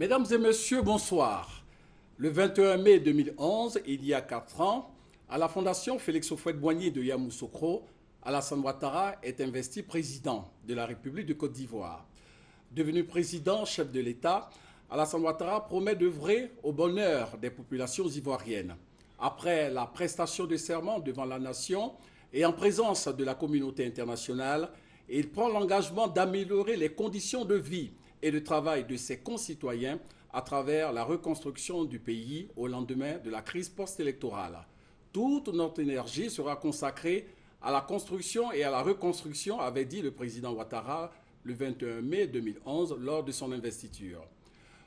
Mesdames et messieurs, bonsoir. Le 21 mai 2011, il y a 4 ans, à la Fondation Félix Houphouët-Boigny de Yamoussoukro, Alassane Ouattara est investi président de la République de Côte d'Ivoire. Devenu président, chef de l'État, Alassane Ouattara promet d'œuvrer au bonheur des populations ivoiriennes. Après la prestation de serment devant la nation et en présence de la communauté internationale, il prend l'engagement d'améliorer les conditions de vie et de travail de ses concitoyens à travers la reconstruction du pays au lendemain de la crise post-électorale. Toute notre énergie sera consacrée à la construction et à la reconstruction, avait dit le président Ouattara le 21 mai 2011 lors de son investiture.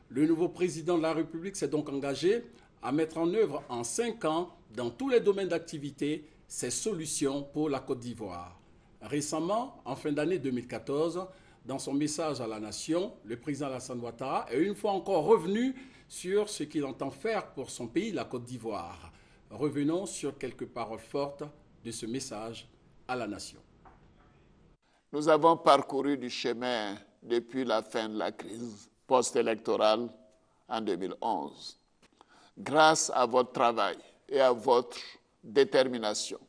Le nouveau président de la République s'est donc engagé à mettre en œuvre en 5 ans, dans tous les domaines d'activité, ses solutions pour la Côte d'Ivoire. Récemment, en fin d'année 2014, dans son message à la nation, le président Alassane Ouattara est une fois encore revenu sur ce qu'il entend faire pour son pays, la Côte d'Ivoire. Revenons sur quelques paroles fortes de ce message à la nation. Nous avons parcouru du chemin depuis la fin de la crise post-électorale en 2011. Grâce à votre travail et à votre détermination,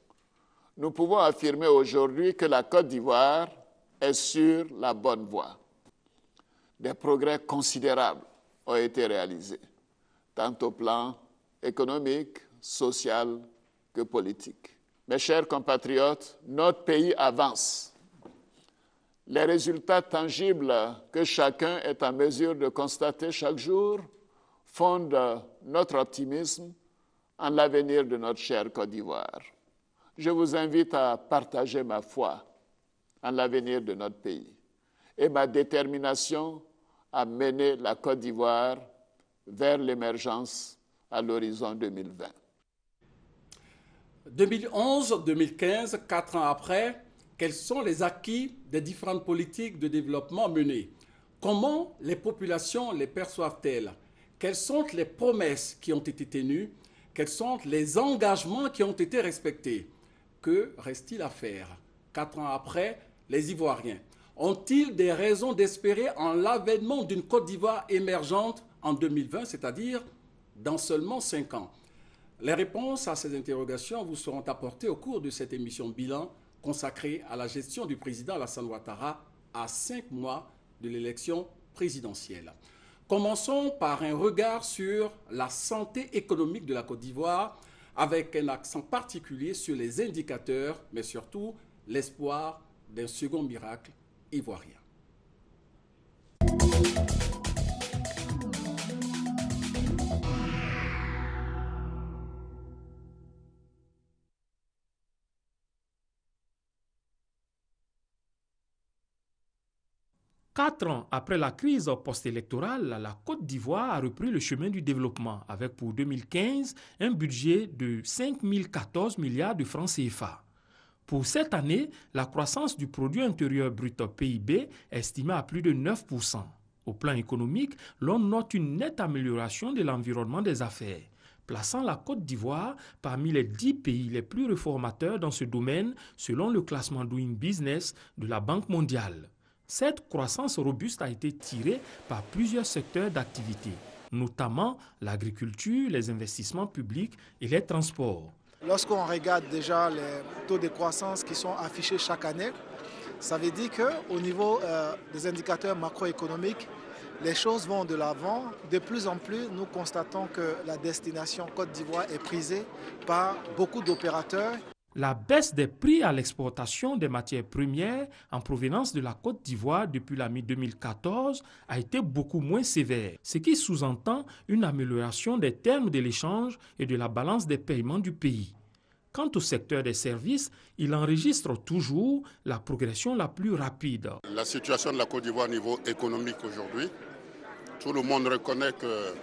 nous pouvons affirmer aujourd'hui que la Côte d'Ivoire est sur la bonne voie. Des progrès considérables ont été réalisés, tant au plan économique, social que politique. Mes chers compatriotes, notre pays avance. Les résultats tangibles que chacun est en mesure de constater chaque jour fondent notre optimisme en l'avenir de notre chère Côte d'Ivoire. Je vous invite à partager ma foi en l'avenir de notre pays et ma détermination à mener la Côte d'Ivoire vers l'émergence à l'horizon 2020. 2011-2015, 4 ans après, quels sont les acquis des différentes politiques de développement menées? Comment les populations les perçoivent-elles? Quelles sont les promesses qui ont été tenues? Quels sont les engagements qui ont été respectés? Que reste-t-il à faire? 4 ans après, les Ivoiriens ont-ils des raisons d'espérer en l'avènement d'une Côte d'Ivoire émergente en 2020, c'est-à-dire dans seulement 5 ans? Les réponses à ces interrogations vous seront apportées au cours de cette émission bilan consacrée à la gestion du président Alassane Ouattara à 5 mois de l'élection présidentielle. Commençons par un regard sur la santé économique de la Côte d'Ivoire, avec un accent particulier sur les indicateurs, mais surtout l'espoir d'un second miracle ivoirien. Quatre ans après la crise post-électorale, la Côte d'Ivoire a repris le chemin du développement avec pour 2015 un budget de 5 014 milliards de francs CFA. Pour cette année, la croissance du produit intérieur brut PIB est estimée à plus de 9%. Au plan économique, l'on note une nette amélioration de l'environnement des affaires, plaçant la Côte d'Ivoire parmi les 10 pays les plus réformateurs dans ce domaine selon le classement Doing Business de la Banque mondiale. Cette croissance robuste a été tirée par plusieurs secteurs d'activité, notamment l'agriculture, les investissements publics et les transports. Lorsqu'on regarde déjà les taux de croissance qui sont affichés chaque année, ça veut dire qu'au niveau des indicateurs macroéconomiques, les choses vont de l'avant. De plus en plus, nous constatons que la destination Côte d'Ivoire est prisée par beaucoup d'opérateurs. La baisse des prix à l'exportation des matières premières en provenance de la Côte d'Ivoire depuis la mi-2014 a été beaucoup moins sévère, ce qui sous-entend une amélioration des termes de l'échange et de la balance des paiements du pays. Quant au secteur des services, il enregistre toujours la progression la plus rapide. La situation de la Côte d'Ivoire au niveau économique aujourd'hui, tout le monde reconnaît que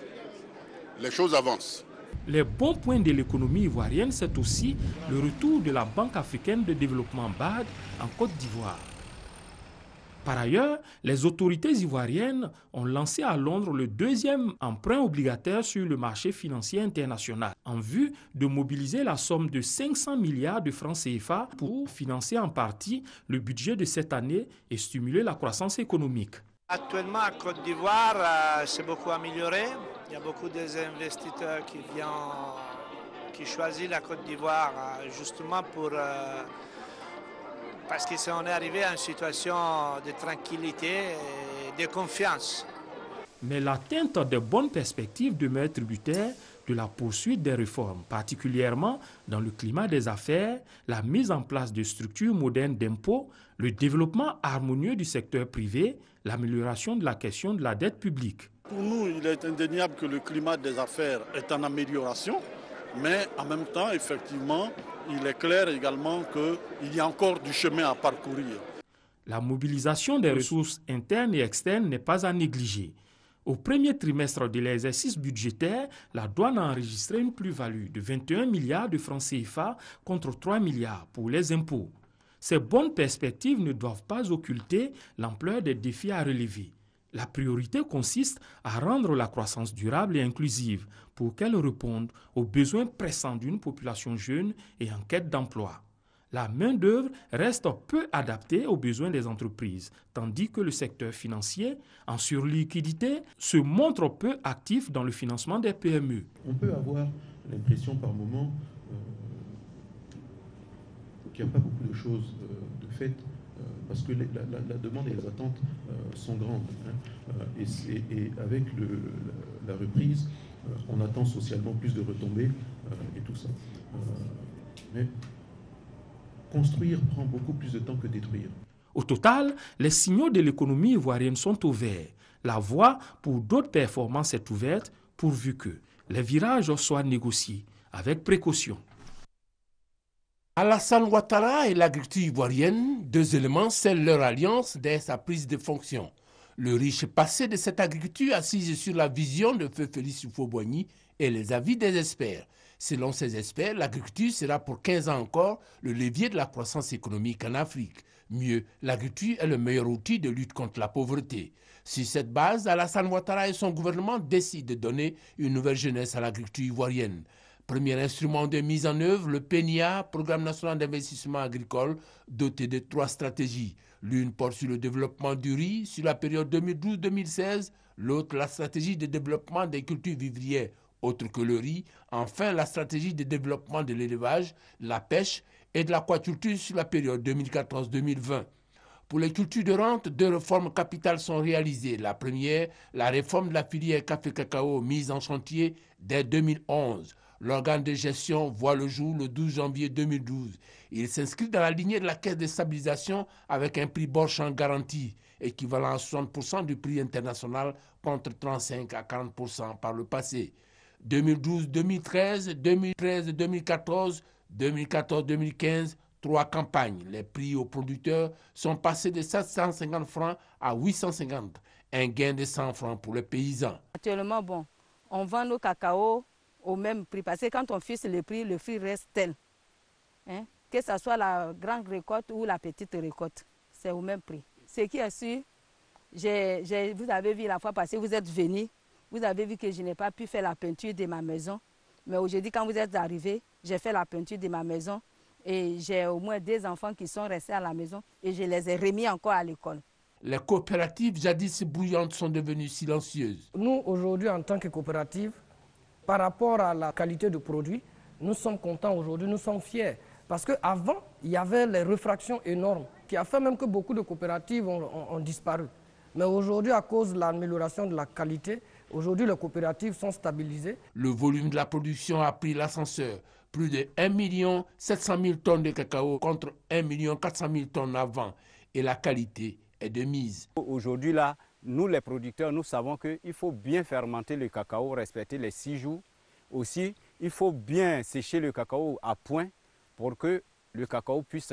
les choses avancent. Les bons points de l'économie ivoirienne, c'est aussi le retour de la Banque africaine de développement BAD en Côte d'Ivoire. Par ailleurs, les autorités ivoiriennes ont lancé à Londres le 2e emprunt obligataire sur le marché financier international en vue de mobiliser la somme de 500 milliards de francs CFA pour financer en partie le budget de cette année et stimuler la croissance économique. Actuellement, à Côte d'Ivoire, c'est beaucoup amélioré. Il y a beaucoup d'investisseurs qui choisissent la Côte d'Ivoire justement parce qu'on est arrivé à une situation de tranquillité et de confiance. Mais l'atteinte des bonnes perspectives demeure tributaire de la poursuite des réformes, particulièrement dans le climat des affaires, la mise en place de structures modernes d'impôts, le développement harmonieux du secteur privé, l'amélioration de la question de la dette publique. Pour nous, il est indéniable que le climat des affaires est en amélioration, mais en même temps, effectivement, il est clair également qu'il y a encore du chemin à parcourir. La mobilisation des ressources internes et externes n'est pas à négliger. Au premier trimestre de l'exercice budgétaire, la douane a enregistré une plus-value de 21 milliards de francs CFA contre 3 milliards pour les impôts. Ces bonnes perspectives ne doivent pas occulter l'ampleur des défis à relever. La priorité consiste à rendre la croissance durable et inclusive pour qu'elle réponde aux besoins pressants d'une population jeune et en quête d'emploi. La main-d'œuvre reste peu adaptée aux besoins des entreprises, tandis que le secteur financier, en surliquidité, se montre peu actif dans le financement des PME. On peut avoir l'impression par moment qu'il n'y a pas beaucoup de choses de fait, parce que la demande et les attentes sont grandes. Et avec la reprise, on attend socialement plus de retombées et tout ça. Mais construire prend beaucoup plus de temps que détruire. Au total, les signaux de l'économie ivoirienne sont au vert. La voie pour d'autres performances est ouverte pourvu que les virages soient négociés avec précaution. Alassane Ouattara et l'agriculture ivoirienne, deux éléments scellent leur alliance dès sa prise de fonction. Le riche passé de cette agriculture assise sur la vision de feu Félix Houphouët-Boigny et les avis des experts. Selon ces experts, l'agriculture sera pour 15 ans encore le levier de la croissance économique en Afrique. Mieux, l'agriculture est le meilleur outil de lutte contre la pauvreté. Sur cette base, Alassane Ouattara et son gouvernement décident de donner une nouvelle jeunesse à l'agriculture ivoirienne. Premier instrument de mise en œuvre, le PNIA, Programme national d'investissement agricole, doté de 3 stratégies. L'une porte sur le développement du riz sur la période 2012-2016, l'autre la stratégie de développement des cultures vivrières autre que le riz, enfin la stratégie de développement de l'élevage, la pêche et de l'aquaculture sur la période 2014-2020. Pour les cultures de rente, 2 réformes capitales sont réalisées. La première, la réforme de la filière café-cacao mise en chantier dès 2011. L'organe de gestion voit le jour le 12 janvier 2012. Il s'inscrit dans la lignée de la caisse de stabilisation avec un prix Borchamp garanti, équivalent à 60% du prix international contre 35 à 40% par le passé. 2012-2013, 2013-2014, 2014-2015, 3 campagnes. Les prix aux producteurs sont passés de 750 francs à 850, un gain de 100 francs pour les paysans. Actuellement, on vend nos cacao au même prix, parce que quand on fixe le prix reste tel. Que ce soit la grande récolte ou la petite récolte, c'est au même prix. Ce qui est sûr, vous avez vu la fois passée, vous êtes venus, vous avez vu que je n'ai pas pu faire la peinture de ma maison. Mais aujourd'hui, quand vous êtes arrivés, j'ai fait la peinture de ma maison et j'ai au moins 2 enfants qui sont restés à la maison et je les ai remis encore à l'école. Les coopératives jadis bouillantes sont devenues silencieuses. Nous, aujourd'hui, en tant que coopérative, par rapport à la qualité du produit, nous sommes contents aujourd'hui, nous sommes fiers. Parce qu'avant, il y avait les réfractions énormes qui a fait même que beaucoup de coopératives ont disparu. Mais aujourd'hui, à cause de l'amélioration de la qualité, aujourd'hui, les coopératives sont stabilisées. Le volume de la production a pris l'ascenseur. Plus de 1 700 000 tonnes de cacao contre 1 400 000 tonnes avant. Et la qualité est de mise. Aujourd'hui, là, nous les producteurs, nous savons qu'il faut bien fermenter le cacao, respecter les 6 jours. Aussi, il faut bien sécher le cacao à point pour que le cacao puisse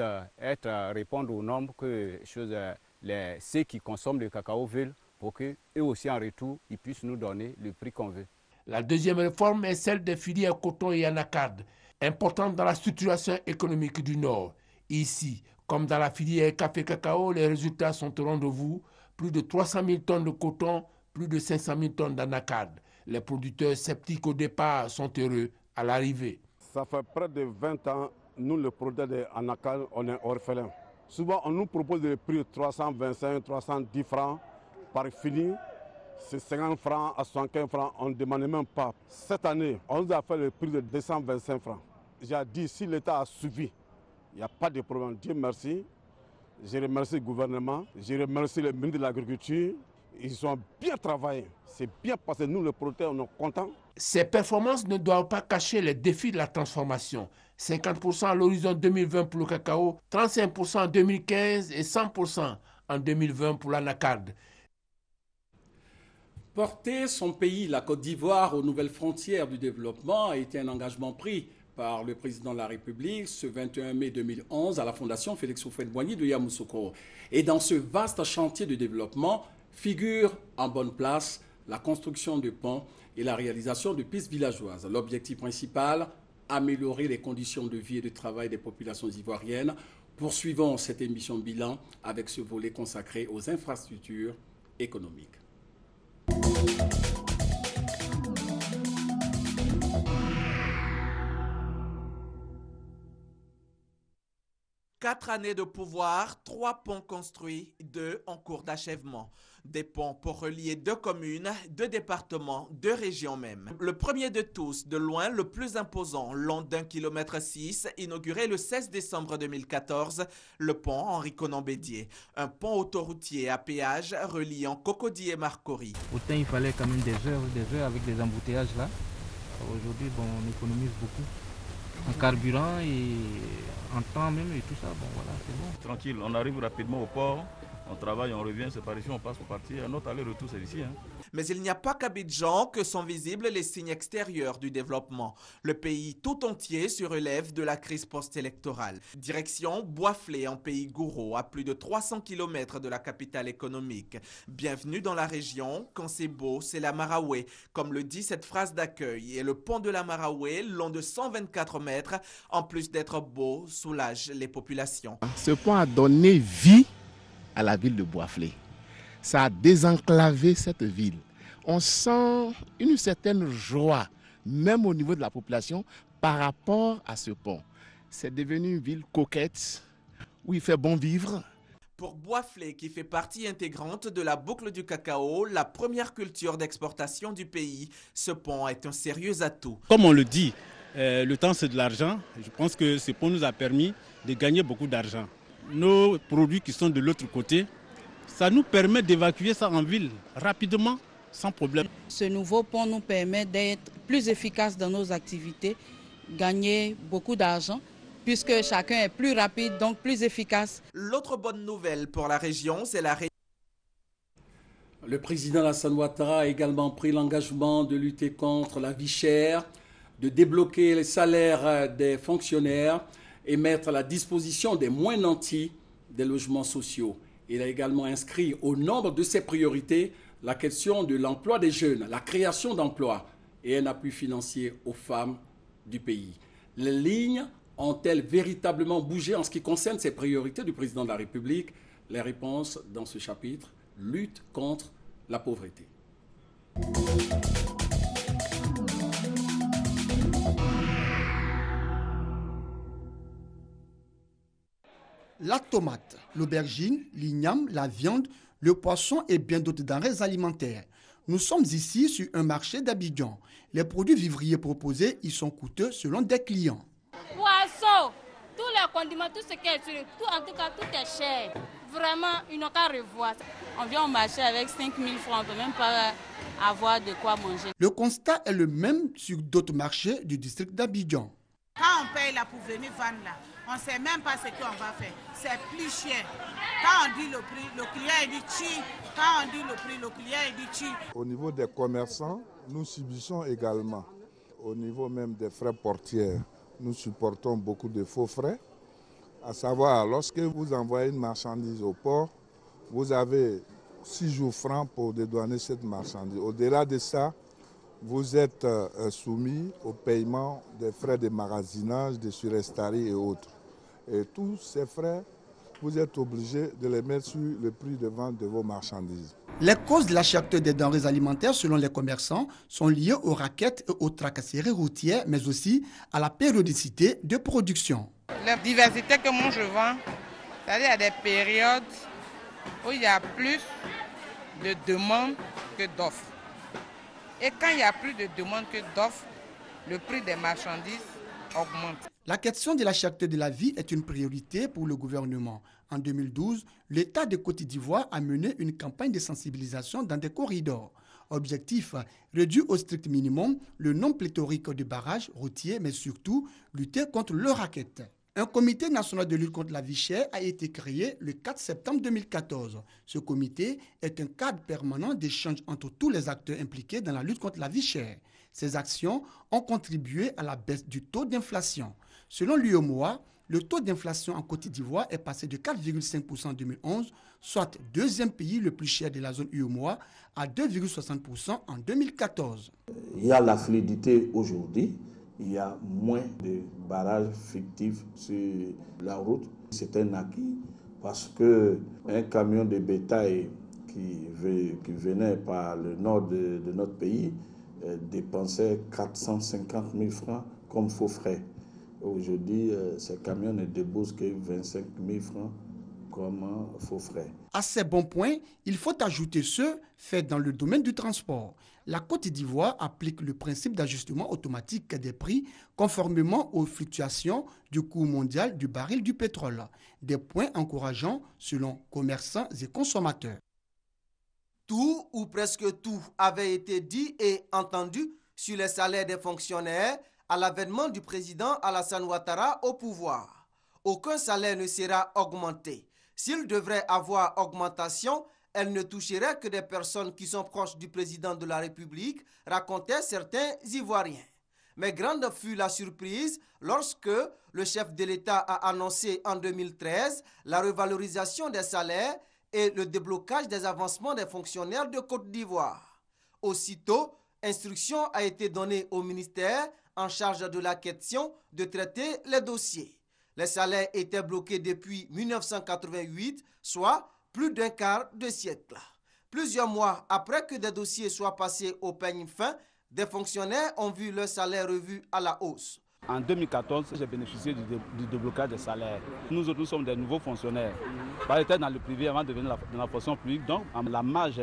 répondre aux normes que ceux qui consomment le cacao veulent, pour qu'eux aussi en retour, ils puissent nous donner le prix qu'on veut. La deuxième réforme est celle des filières coton et anacarde, importante dans la structuration économique du Nord. Ici, comme dans la filière café-cacao, les résultats sont au rendez-vous. Plus de 300 000 tonnes de coton, plus de 500 000 tonnes d'anacarde. Les producteurs sceptiques au départ sont heureux à l'arrivée. Ça fait près de 20 ans, nous, les producteurs d'anacarde, on est orphelins. Souvent, on nous propose des prix de 325, 310 francs. par fini. C'est 50 francs à 75 francs, on ne demandait même pas. Cette année, on nous a fait le prix de 225 francs. J'ai dit, si l'État a suivi, il n'y a pas de problème. Dieu merci. Je remercie le gouvernement, je remercie le ministre de l'Agriculture. Ils ont bien travaillé. C'est bien passé. Nous, les producteurs, on est contents. Ces performances ne doivent pas cacher les défis de la transformation. 50% à l'horizon 2020 pour le cacao, 35% en 2015 et 100% en 2020 pour l'anacarde. Porter son pays, la Côte d'Ivoire, aux nouvelles frontières du développement a été un engagement pris par le président de la République ce 21 mai 2011 à la Fondation Félix Houphouët-Boigny de Yamoussoukro. Et dans ce vaste chantier de développement figure en bonne place la construction de ponts et la réalisation de pistes villageoises. L'objectif principal, améliorer les conditions de vie et de travail des populations ivoiriennes. Poursuivons cette émission bilan avec ce volet consacré aux infrastructures économiques. 4 années de pouvoir, 3 ponts construits, 2 en cours d'achèvement. Des ponts pour relier 2 communes, 2 départements, 2 régions même. Le premier de tous, de loin le plus imposant, long d'1,6 km, inauguré le 16 décembre 2014, le pont Henri Konan Bédié. Un pont autoroutier à péage reliant Cocody et Marcory. Autant il fallait quand même des heures avec des embouteillages là. Aujourd'hui, bon, on économise beaucoup en carburant et en temps même et tout ça. Bon, voilà, c'est bon. Tranquille, on arrive rapidement au port. On travaille, on revient, c'est par ici, on passe pour partir. Notre aller-retour, c'est ici. Mais il n'y a pas qu'Abidjan que sont visibles les signes extérieurs du développement. Le pays tout entier se relève de la crise post-électorale. Direction Boisflé en pays Gouro, à plus de 300 km de la capitale économique. Bienvenue dans la région, quand c'est beau, c'est la Maraoué, comme le dit cette phrase d'accueil. Et le pont de la Maraoué, long de 124 mètres, en plus d'être beau, soulage les populations. Ce pont a donné vie à la ville de Boisflé. Ça a désenclavé cette ville. On sent une certaine joie, même au niveau de la population, par rapport à ce pont. C'est devenu une ville coquette, où il fait bon vivre. Pour Boisflé, qui fait partie intégrante de la boucle du cacao, la première culture d'exportation du pays, ce pont est un sérieux atout. Comme on le dit, le temps c'est de l'argent. Je pense que ce pont nous a permis de gagner beaucoup d'argent. Nos produits qui sont de l'autre côté, ça nous permet d'évacuer ça en ville rapidement, sans problème. Ce nouveau pont nous permet d'être plus efficaces dans nos activités, gagner beaucoup d'argent, puisque chacun est plus rapide, donc plus efficace. L'autre bonne nouvelle pour la région, c'est la Le président Alassane Ouattara a également pris l'engagement de lutter contre la vie chère, de débloquer les salaires des fonctionnaires et mettre à la disposition des moins nantis des logements sociaux. Il a également inscrit au nombre de ses priorités la question de l'emploi des jeunes, la création d'emplois et un appui financier aux femmes du pays. Les lignes ont-elles véritablement bougé en ce qui concerne ces priorités du président de la République? Les réponses dans ce chapitre, lutte contre la pauvreté. La tomate, l'aubergine, l'igname, la viande, le poisson et bien d'autres denrées alimentaires. Nous sommes ici sur un marché d'Abidjan. Les produits vivriers proposés y sont coûteux selon des clients. Poisson, tous les condiments, tout ce qui est sur en tout cas, tout est cher. Vraiment, ils n'ont qu'à revoir. On vient au marché avec 5 000 francs, on ne peut même pas avoir de quoi manger. Le constat est le même sur d'autres marchés du district d'Abidjan. Quand on paye là pour venir vendre là, on ne sait même pas ce qu'on va faire. C'est plus cher. Quand on dit le prix, le client dit chi. Quand on dit le prix, le client dit chi. Au niveau des commerçants, nous subissons également. Au niveau même des frais portiers, nous supportons beaucoup de faux frais. À savoir, lorsque vous envoyez une marchandise au port, vous avez 6 jours francs pour dédouaner cette marchandise. Au-delà de ça, vous êtes soumis au paiement des frais de magasinage, de surestarie et autres. Et tous ces frais, vous êtes obligé de les mettre sur le prix de vente de vos marchandises. Les causes de la cherté des denrées alimentaires, selon les commerçants, sont liées aux raquettes et aux tracasseries routières, mais aussi à la périodicité de production. La diversité que moi je vends, c'est-à-dire il y a des périodes où il y a plus de demandes que d'offres. Et quand il y a plus de demandes que d'offres, le prix des marchandises augmente. La question de la cherté de la vie est une priorité pour le gouvernement. En 2012, l'État de Côte d'Ivoire a mené une campagne de sensibilisation dans des corridors. Objectif, réduire au strict minimum le nombre pléthorique de barrages routiers, mais surtout lutter contre le racket. Un comité national de lutte contre la vie chère a été créé le 4 septembre 2014. Ce comité est un cadre permanent d'échange entre tous les acteurs impliqués dans la lutte contre la vie chère. Ces actions ont contribué à la baisse du taux d'inflation. Selon l'UEMOA, le taux d'inflation en Côte d'Ivoire est passé de 4,5% en 2011, soit deuxième pays le plus cher de la zone UEMOA, à 2,60% en 2014. Il y a la fluidité aujourd'hui, il y a moins de barrages fictifs sur la route. C'est un acquis parce qu'un camion de bétail qui venait par le nord de notre pays dépensait 450 000 francs comme faux frais. Aujourd'hui, ces camions ne déboursent que 25 000 francs comme faux frais. À ces bons points, il faut ajouter ceux faits dans le domaine du transport. La Côte d'Ivoire applique le principe d'ajustement automatique des prix conformément aux fluctuations du cours mondial du baril du pétrole. Des points encourageants selon commerçants et consommateurs. Tout ou presque tout avait été dit et entendu sur les salaires des fonctionnaires à l'avènement du président Alassane Ouattara au pouvoir. Aucun salaire ne sera augmenté. S'il devrait avoir augmentation, elle ne toucherait que des personnes qui sont proches du président de la République, racontaient certains Ivoiriens. Mais grande fut la surprise lorsque le chef de l'État a annoncé en 2013 la revalorisation des salaires et le déblocage des avancements des fonctionnaires de Côte d'Ivoire. Aussitôt, instruction a été donnée au ministère en charge de la question de traiter les dossiers. Les salaires étaient bloqués depuis 1988, soit plus d'un quart de siècle. Plusieurs mois après que des dossiers soient passés au peigne fin, des fonctionnaires ont vu leur salaire revu à la hausse. En 2014, j'ai bénéficié du déblocage des salaires. Nous autres, nous sommes des nouveaux fonctionnaires. J'étais dans le privé avant de venir dans la fonction publique, donc la marge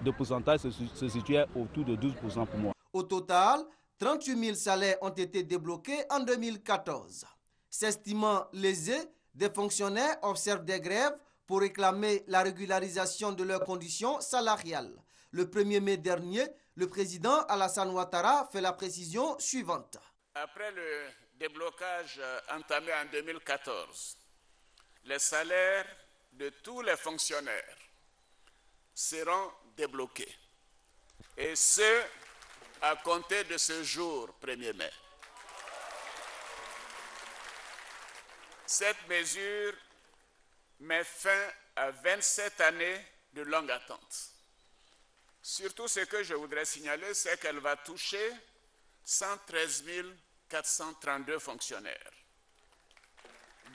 de pourcentage se situait autour de 12% pour moi. Au total, 38 000 salaires ont été débloqués en 2014. S'estimant lésés, des fonctionnaires observent des grèves pour réclamer la régularisation de leurs conditions salariales. Le 1er mai dernier, le président Alassane Ouattara fait la précision suivante. Après le déblocage entamé en 2014, les salaires de tous les fonctionnaires seront débloqués. Et ce, à compter de ce jour, 1er mai. Cette mesure met fin à 27 années de longue attente. Surtout, ce que je voudrais signaler, c'est qu'elle va toucher 113 432 fonctionnaires,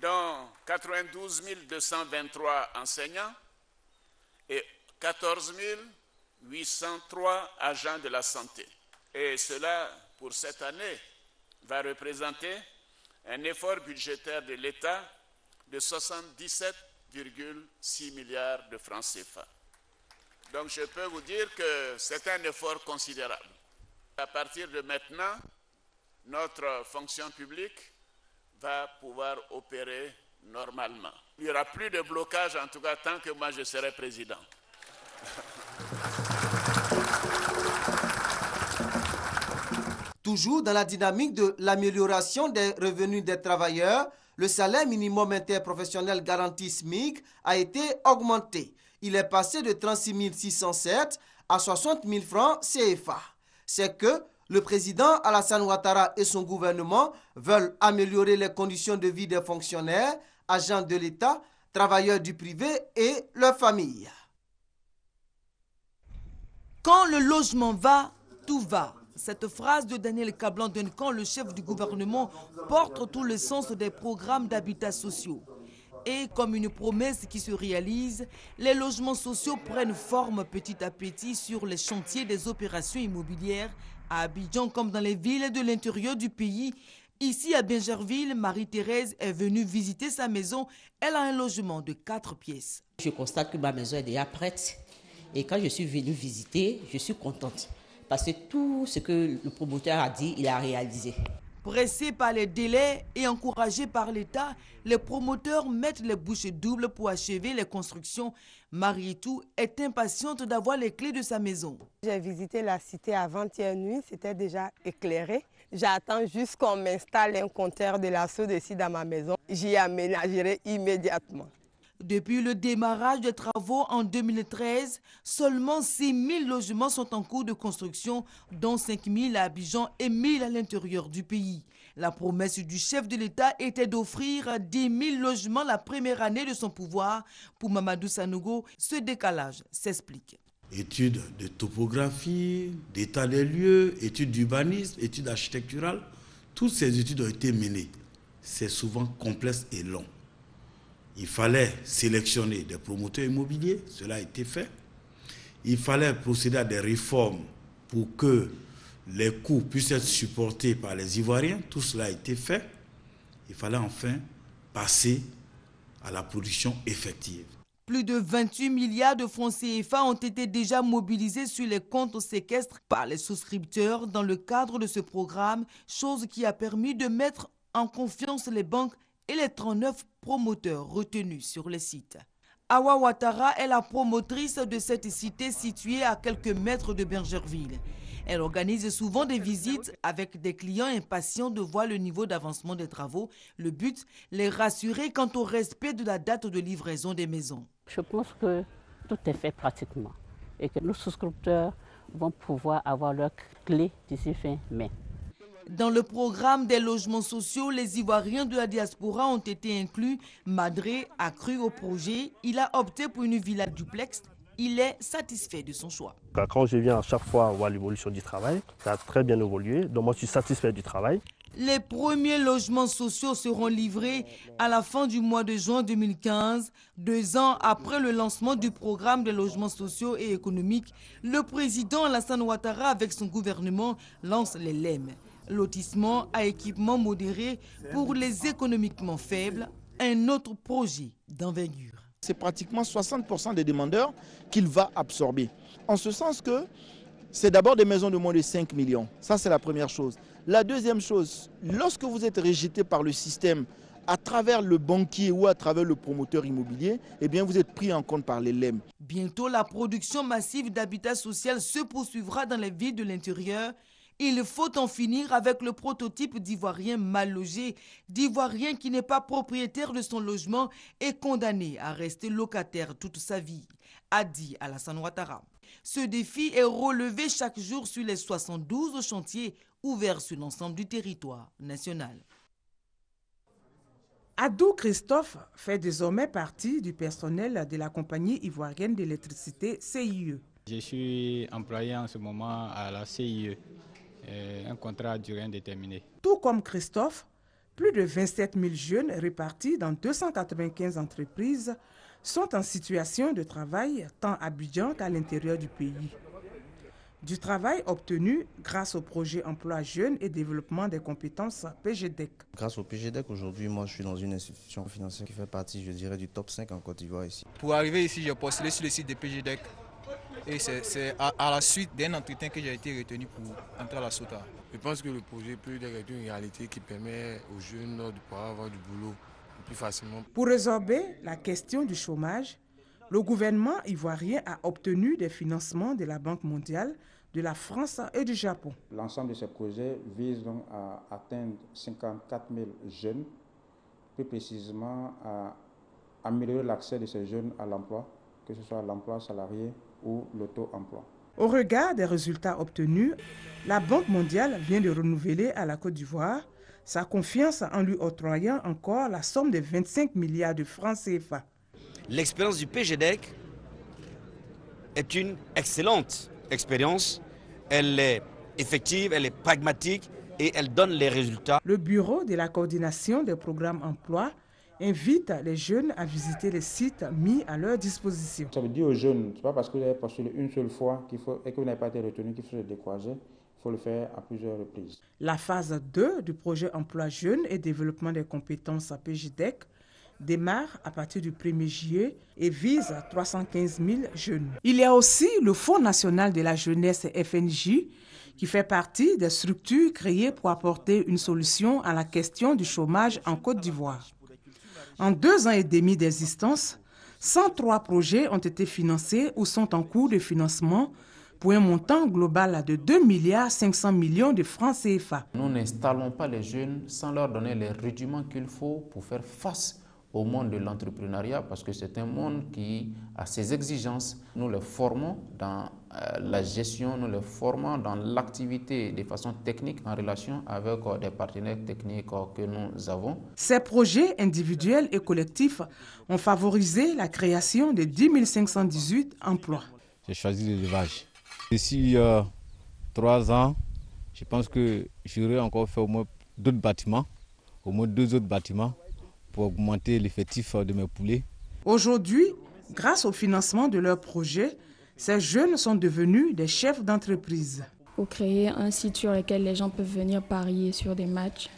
dont 92 223 enseignants et 14 803 agents de la santé. Et cela, pour cette année, va représenter un effort budgétaire de l'État de 77,6 milliards de francs CFA. Donc je peux vous dire que c'est un effort considérable. À partir de maintenant, notre fonction publique va pouvoir opérer normalement. Il n'y aura plus de blocage, en tout cas, tant que moi je serai président. Toujours dans la dynamique de l'amélioration des revenus des travailleurs, le salaire minimum interprofessionnel garanti SMIC a été augmenté. Il est passé de 36 607 à 60 000 francs CFA. C'est que le président Alassane Ouattara et son gouvernement veulent améliorer les conditions de vie des fonctionnaires, agents de l'État, travailleurs du privé et leurs familles. Quand le logement va, tout va. Cette phrase de Daniel Kablan donne quand le chef du gouvernement porte tout le sens des programmes d'habitat sociaux. Et comme une promesse qui se réalise, les logements sociaux prennent forme petit à petit sur les chantiers des opérations immobilières à Abidjan comme dans les villes de l'intérieur du pays. Ici à Bingerville, Marie-Thérèse est venue visiter sa maison. Elle a un logement de 4 pièces. Je constate que ma maison est déjà prête. Et quand je suis venue visiter, je suis contente. Parce que tout ce que le promoteur a dit, il a réalisé. Pressés par les délais et encouragés par l'État, les promoteurs mettent les bouchées doubles pour achever les constructions. Marietou est impatiente d'avoir les clés de sa maison. J'ai visité la cité avant-hier nuit, c'était déjà éclairé. J'attends juste qu'on m'installe un compteur de la SODECI dans ma maison. J'y aménagerai immédiatement. Depuis le démarrage des travaux en 2013, seulement 6 000 logements sont en cours de construction, dont 5 000 à Abidjan et 1 000 à l'intérieur du pays. La promesse du chef de l'État était d'offrir 10 000 logements la première année de son pouvoir. Pour Mamadou Sanogo, ce décalage s'explique. Études de topographie, d'état des lieux, études d'urbanisme, études architecturales, toutes ces études ont été menées. C'est souvent complexe et long. Il fallait sélectionner des promoteurs immobiliers, cela a été fait. Il fallait procéder à des réformes pour que les coûts puissent être supportés par les Ivoiriens, tout cela a été fait. Il fallait enfin passer à la production effective. Plus de 28 milliards de francs CFA ont été déjà mobilisés sur les comptes séquestres par les souscripteurs dans le cadre de ce programme, chose qui a permis de mettre en confiance les banques et les 39 promoteurs retenus sur le site. Awa Ouattara est la promotrice de cette cité située à quelques mètres de Bergerville. Elle organise souvent des visites avec des clients impatients de voir le niveau d'avancement des travaux. Le but, les rassurer quant au respect de la date de livraison des maisons. Je pense que tout est fait pratiquement et que nos souscripteurs vont pouvoir avoir leurs clés d'ici fin mai. Dans le programme des logements sociaux, les Ivoiriens de la diaspora ont été inclus. Madré a cru au projet. Il a opté pour une villa duplex. Il est satisfait de son choix. Quand je viens à chaque fois voir l'évolution du travail, ça a très bien évolué. Donc moi, je suis satisfait du travail. Les premiers logements sociaux seront livrés à la fin du mois de juin 2015. 2 ans après le lancement du programme des logements sociaux et économiques, le président Alassane Ouattara, avec son gouvernement, lance les LEM. Lotissement à équipement modéré pour les économiquement faibles, un autre projet d'envergure. C'est pratiquement 60% des demandeurs qu'il va absorber. En ce sens que c'est d'abord des maisons de moins de 5 millions. Ça, c'est la première chose. La deuxième chose, lorsque vous êtes rejeté par le système à travers le banquier ou à travers le promoteur immobilier, eh bien vous êtes pris en compte par les LEM. Bientôt, la production massive d'habitat social se poursuivra dans les villes de l'intérieur. Il faut en finir avec le prototype d'Ivoirien mal logé, d'Ivoirien qui n'est pas propriétaire de son logement et condamné à rester locataire toute sa vie, a dit Alassane Ouattara. Ce défi est relevé chaque jour sur les 72 chantiers ouverts sur l'ensemble du territoire national. Adou Christophe fait désormais partie du personnel de la compagnie ivoirienne d'électricité CIE. Je suis employé en ce moment à la CIE. Un contrat à durée indéterminée. Tout comme Christophe, plus de 27 000 jeunes répartis dans 295 entreprises sont en situation de travail tant à Abidjan qu'à l'intérieur du pays. Du travail obtenu grâce au projet Emploi Jeunes et Développement des compétences PGDEC. Grâce au PGDEC, aujourd'hui, moi je suis dans une institution financière qui fait partie, je dirais, du top 5 en Côte d'Ivoire ici. Pour arriver ici, j'ai postulé sur le site de PGDEC. Et c'est à la suite d'un entretien que j'ai été retenu pour entrer à la SOTA. Je pense que le projet peut être une réalité qui permet aux jeunes de pouvoir avoir du boulot plus facilement. Pour résorber la question du chômage, le gouvernement ivoirien a obtenu des financements de la Banque mondiale, de la France et du Japon. L'ensemble de ces projets vise donc à atteindre 54 000 jeunes, plus précisément à améliorer l'accès de ces jeunes à l'emploi, que ce soit l'emploi salarié ou l'auto-emploi. Au regard des résultats obtenus, la Banque mondiale vient de renouveler à la Côte d'Ivoire sa confiance en lui octroyant encore la somme de 25 milliards de francs CFA. L'expérience du PGDEC est une excellente expérience. Elle est effective, elle est pragmatique et elle donne les résultats. Le Bureau de la coordination des programmes emploi invite les jeunes à visiter les sites mis à leur disposition. Ça veut dire aux jeunes, ce n'est pas parce que vous avez postulé une seule fois et que vous n'avez pas été retenu qu'il faut se décourager. Il faut le faire à plusieurs reprises. La phase 2 du projet Emploi Jeunes et Développement des compétences à PGDEC démarre à partir du 1er juillet et vise 315 000 jeunes. Il y a aussi le Fonds national de la jeunesse FNJ qui fait partie des structures créées pour apporter une solution à la question du chômage en Côte d'Ivoire. En 2 ans et demi d'existence, 103 projets ont été financés ou sont en cours de financement pour un montant global de 2,5 milliards de francs CFA. Nous n'installons pas les jeunes sans leur donner les rudiments qu'il faut pour faire face au monde de l'entrepreneuriat parce que c'est un monde qui a ses exigences. Nous les formons dans la gestion, nous les formons dans l'activité de façon technique en relation avec des partenaires techniques que nous avons. Ces projets individuels et collectifs ont favorisé la création de 10 518 emplois. J'ai choisi l'élevage. D'ici 3 ans, je pense que j'aurai encore fait au moins d'autres bâtiments, au moins 2 autres bâtiments pour augmenter l'effectif de mes poulets. Aujourd'hui, grâce au financement de leurs projets, ces jeunes sont devenus des chefs d'entreprise. Pour créer un site sur lequel les gens peuvent venir parier sur des matchs,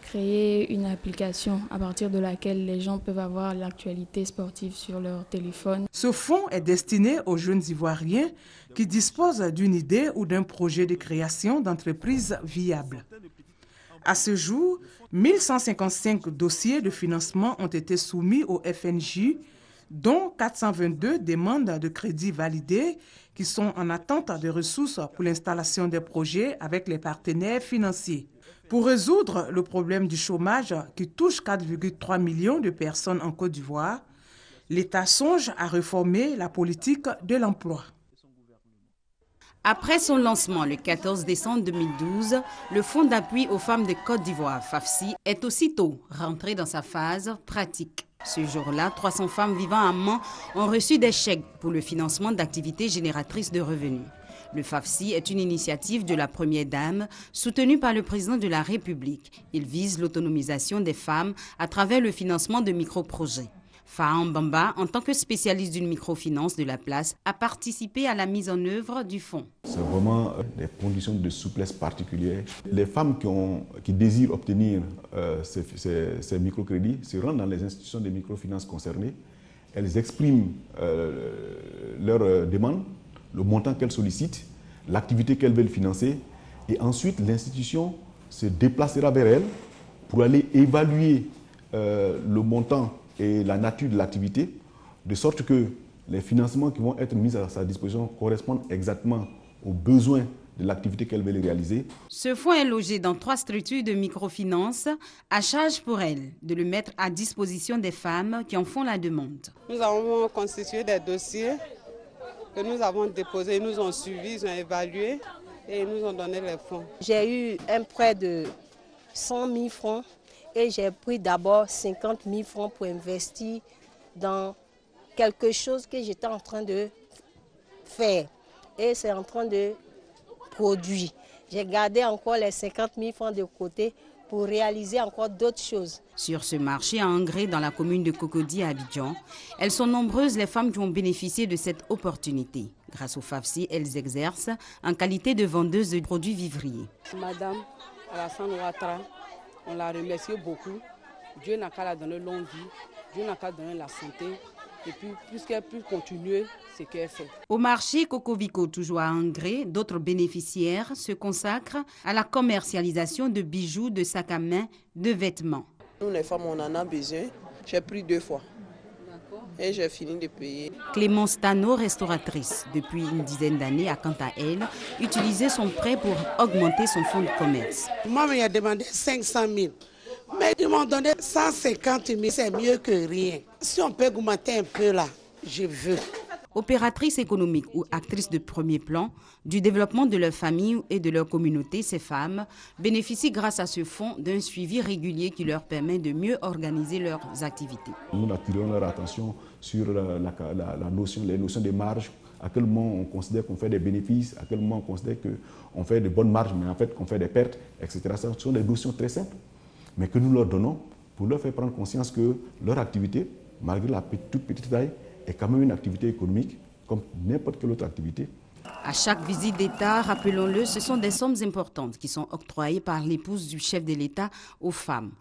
créer une application à partir de laquelle les gens peuvent avoir l'actualité sportive sur leur téléphone. Ce fonds est destiné aux jeunes Ivoiriens qui disposent d'une idée ou d'un projet de création d'entreprise viable. À ce jour, 1155 dossiers de financement ont été soumis au FNJ, dont 422 demandes de crédit validées qui sont en attente de ressources pour l'installation des projets avec les partenaires financiers. Pour résoudre le problème du chômage qui touche 4,3 millions de personnes en Côte d'Ivoire, l'État songe à réformer la politique de l'emploi. Après son lancement le 14 décembre 2012, le Fonds d'appui aux femmes de Côte d'Ivoire, FAFSI, est aussitôt rentré dans sa phase pratique. Ce jour-là, 300 femmes vivant à Mans ont reçu des chèques pour le financement d'activités génératrices de revenus. Le FAFSI est une initiative de la Première Dame soutenue par le Président de la République. Il vise l'autonomisation des femmes à travers le financement de micro-projets. Fahan Bamba, en tant que spécialiste d'une microfinance de la place, a participé à la mise en œuvre du fonds. C'est vraiment des conditions de souplesse particulières. Les femmes qui désirent obtenir ces microcrédits se rendent dans les institutions de microfinance concernées. Elles expriment leurs demandes, le montant qu'elles sollicitent, l'activité qu'elles veulent financer. Et ensuite, l'institution se déplacera vers elles pour aller évaluer le montant et la nature de l'activité, de sorte que les financements qui vont être mis à sa disposition correspondent exactement aux besoins de l'activité qu'elle veut réaliser. Ce fonds est logé dans 3 structures de microfinance, à charge pour elles de le mettre à disposition des femmes qui en font la demande. Nous avons constitué des dossiers que nous avons déposés, ils nous ont suivis, ils ont évalué et ils nous ont donné les fonds. J'ai eu un prêt de 100 000 francs. Et j'ai pris d'abord 50 000 francs pour investir dans quelque chose que j'étais en train de faire. Et c'est en train de produire. J'ai gardé encore les 50 000 francs de côté pour réaliser encore d'autres choses. Sur ce marché à Angré, dans la commune de Cocody à Abidjan, elles sont nombreuses les femmes qui ont bénéficié de cette opportunité. Grâce au FAFSI, elles exercent en qualité de vendeuses de produits vivriers. Madame Alassane Ouattara, on la remercie beaucoup. Dieu n'a qu'à la donner longue vie, Dieu n'a qu'à donner la santé. Et puis, plus qu'elle peut continuer ce qu'elle fait. Au marché Cocovico, toujours à Angré, d'autres bénéficiaires se consacrent à la commercialisation de bijoux, de sacs à main, de vêtements. Nous, les femmes, on en a besoin. J'ai pris 2 fois. Et j'ai fini de payer. Clémence Tano, restauratrice depuis une dizaine d'années, a quant à elle utilisé son prêt pour augmenter son fonds de commerce. Moi, il a demandé 500 000. Mais ils m'ont donné 150 000, c'est mieux que rien. Si on peut augmenter un peu là, je veux. Opératrice économique ou actrice de premier plan du développement de leur famille et de leur communauté, ces femmes bénéficient grâce à ce fonds d'un suivi régulier qui leur permet de mieux organiser leurs activités. Nous attirons leur attention sur les notions de marge, à quel moment on considère qu'on fait des bénéfices, à quel moment on considère qu'on fait de bonnes marges, mais en fait qu'on fait des pertes, etc. Ce sont des notions très simples, mais que nous leur donnons pour leur faire prendre conscience que leur activité, malgré la toute petite taille, est quand même une activité économique comme n'importe quelle autre activité. À chaque visite d'État, rappelons-le, ce sont des sommes importantes qui sont octroyées par l'épouse du chef de l'État aux femmes.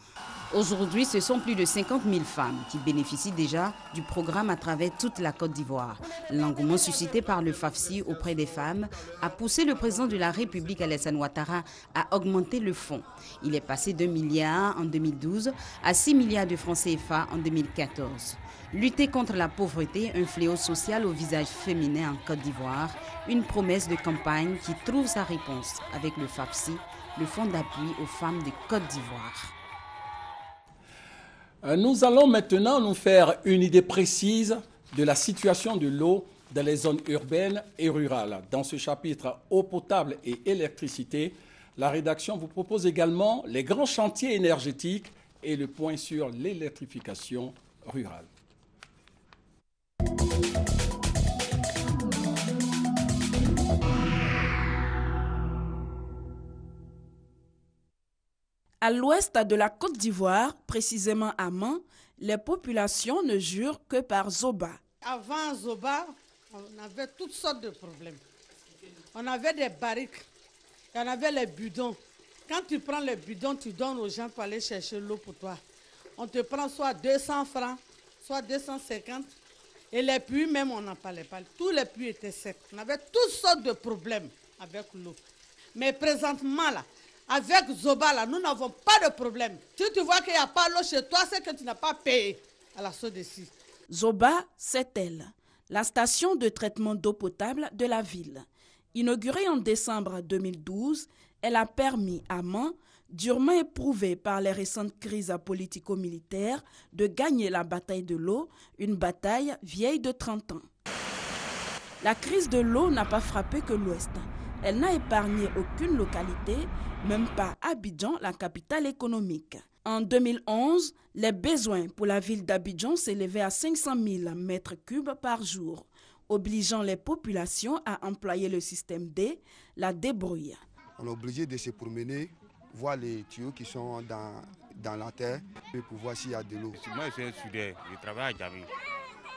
Aujourd'hui, ce sont plus de 50 000 femmes qui bénéficient déjà du programme à travers toute la Côte d'Ivoire. L'engouement suscité par le FAFSI auprès des femmes a poussé le président de la République, Alassane Ouattara, à augmenter le fonds. Il est passé d'1 milliard en 2012 à 6 milliards de francs CFA en 2014. Lutter contre la pauvreté, un fléau social au visage féminin en Côte d'Ivoire, une promesse de campagne qui trouve sa réponse avec le FAFSI, le Fonds d'appui aux femmes de Côte d'Ivoire. Nous allons maintenant nous faire une idée précise de la situation de l'eau dans les zones urbaines et rurales. Dans ce chapitre eau potable et électricité, la rédaction vous propose également les grands chantiers énergétiques et le point sur l'électrification rurale. À l'ouest de la Côte d'Ivoire, précisément à Man, les populations ne jurent que par Zoba. Avant Zoba, on avait toutes sortes de problèmes. On avait des barriques, il y en avait les bidons. Quand tu prends les bidons, tu donnes aux gens pour aller chercher l'eau pour toi. On te prend soit 200 francs, soit 250. Et les puits, même, on n'en parlait pas. Tous les puits étaient secs. On avait toutes sortes de problèmes avec l'eau. Mais présentement, là, avec Zoba, là, nous n'avons pas de problème. Si tu vois qu'il n'y a pas l'eau chez toi, c'est que tu n'as pas payé à la SODECI. Zoba, c'est elle, la station de traitement d'eau potable de la ville. Inaugurée en décembre 2012, elle a permis à Man, durement éprouvé par les récentes crises politico-militaires, de gagner la bataille de l'eau, une bataille vieille de 30 ans. La crise de l'eau n'a pas frappé que l'Ouest. Elle n'a épargné aucune localité, même pas Abidjan, la capitale économique. En 2011, les besoins pour la ville d'Abidjan s'élevaient à 500 000 mètres cubes par jour, obligeant les populations à employer le système D, la débrouille. On est obligé de se promener, voir les tuyaux qui sont dans la terre, pour voir s'il y a de l'eau. Moi, je suis un Sudais, je travaille à Djamé.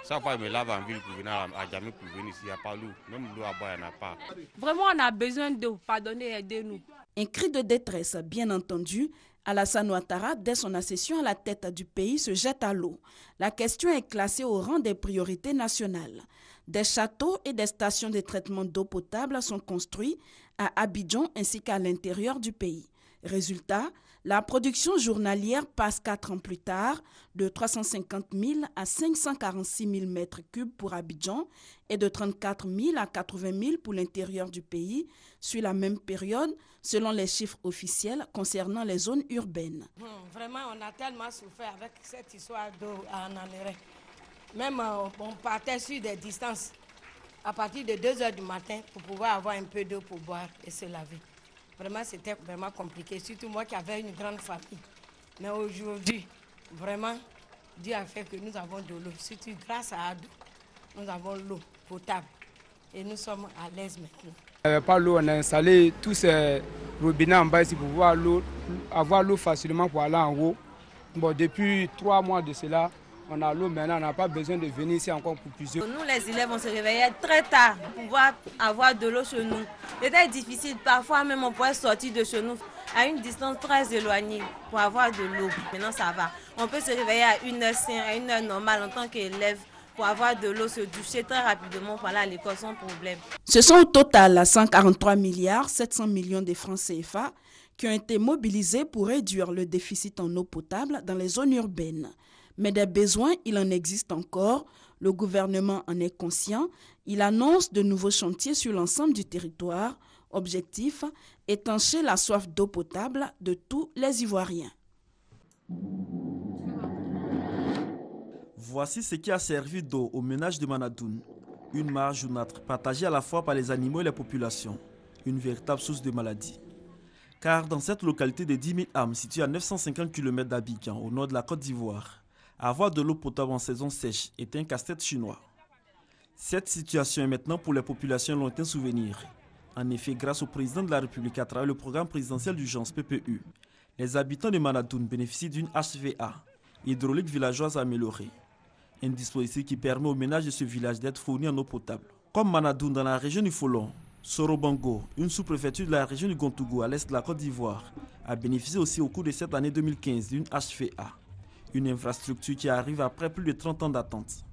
Chaque fois, je me lave en ville pour venir à Djamé pour venir ici, il n'y a pas l'eau. Même l'eau à boire, il n'y en a pas. Vraiment, on a besoin d'eau. Pardonnez, aidez-nous. Un cri de détresse, bien entendu. Alassane Ouattara, dès son accession à la tête du pays, se jette à l'eau. La question est classée au rang des priorités nationales. Des châteaux et des stations de traitement d'eau potable sont construits à Abidjan ainsi qu'à l'intérieur du pays. Résultat, la production journalière passe 4 ans plus tard de 350 000 à 546 000 mètres cubes pour Abidjan et de 34 000 à 80 000 pour l'intérieur du pays sur la même période, selon les chiffres officiels concernant les zones urbaines. Vraiment, on a tellement souffert avec cette histoire d'eau en Amérique. Même on partait sur des distances à partir de 2 h du matin pour pouvoir avoir un peu d'eau pour boire et se laver. Vraiment, c'était vraiment compliqué, surtout moi qui avais une grande famille. Mais aujourd'hui, vraiment, Dieu a fait que nous avons de l'eau. Surtout grâce à Adou, nous avons l'eau potable et nous sommes à l'aise maintenant. Il n'y avait pas l'eau, on a installé tous ces robinets en bas ici pour pouvoir avoir l'eau facilement pour aller en haut. Bon, depuis 3 mois de cela, on a l'eau maintenant, on n'a pas besoin de venir ici encore pour plusieurs. Nous, les élèves, on se réveillait très tard pour pouvoir avoir de l'eau chez nous. C'était difficile, parfois même on pouvait sortir de chez nous à une distance très éloignée pour avoir de l'eau. Maintenant, ça va. On peut se réveiller à 1h05, à 1h normale en tant qu'élève pour avoir de l'eau, se doucher très rapidement pour aller à l'école sans problème. Ce sont au total 143 milliards 700 millions de francs CFA qui ont été mobilisés pour réduire le déficit en eau potable dans les zones urbaines. Mais des besoins, il en existe encore. Le gouvernement en est conscient. Il annonce de nouveaux chantiers sur l'ensemble du territoire. Objectif, étancher la soif d'eau potable de tous les Ivoiriens. Voici ce qui a servi d'eau au ménage de Manadoun. Une mare jaunâtre partagée à la fois par les animaux et les populations. Une véritable source de maladie. Car dans cette localité de 10 000 âmes située à 950 km d'Abidjan, au nord de la Côte d'Ivoire, avoir de l'eau potable en saison sèche est un casse-tête chinois. Cette situation est maintenant pour les populations un lointain souvenir. En effet, grâce au président de la République à travers le programme présidentiel d'urgence PPU, les habitants de Manadoun bénéficient d'une HVA, hydraulique villageoise améliorée. Un dispositif qui permet aux ménages de ce village d'être fournis en eau potable. Comme Manadoun dans la région du Folon, Sorobango, une sous-préfecture de la région du Gontougou à l'est de la Côte d'Ivoire, a bénéficié aussi au cours de cette année 2015 d'une HVA, une infrastructure qui arrive après plus de 30 ans d'attente.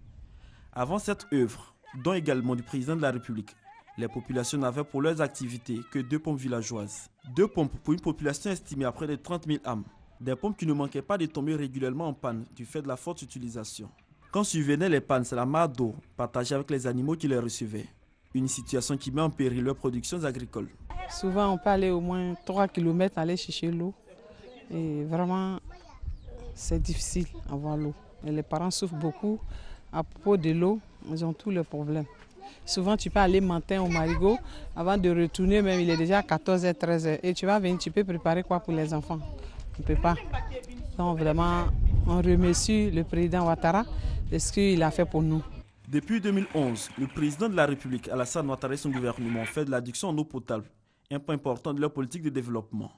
Avant cette œuvre, dont également du président de la République, les populations n'avaient pour leurs activités que 2 pompes villageoises. 2 pompes pour une population estimée à près de 30 000 âmes. Des pompes qui ne manquaient pas de tomber régulièrement en panne du fait de la forte utilisation. Quand survenaient les pannes, c'est la mare d'eau partagée avec les animaux qui les recevaient. Une situation qui met en péril leurs productions agricoles. Souvent, on peut aller au moins 3 km aller chercher l'eau. Et vraiment, c'est difficile d'avoir l'eau. Et les parents souffrent beaucoup à propos de l'eau. Ils ont tous les problèmes. Souvent, tu peux aller matin au marigot. Avant de retourner, même il est déjà 14h, 13h. Et tu vas venir, tu peux préparer quoi pour les enfants? On ne peut pas. Donc vraiment, on remercie le président Ouattara de ce qu'il a fait pour nous. Depuis 2011, le président de la République, Alassane Ouattara et son gouvernement, fait de l'adduction en eau potable un point important de leur politique de développement.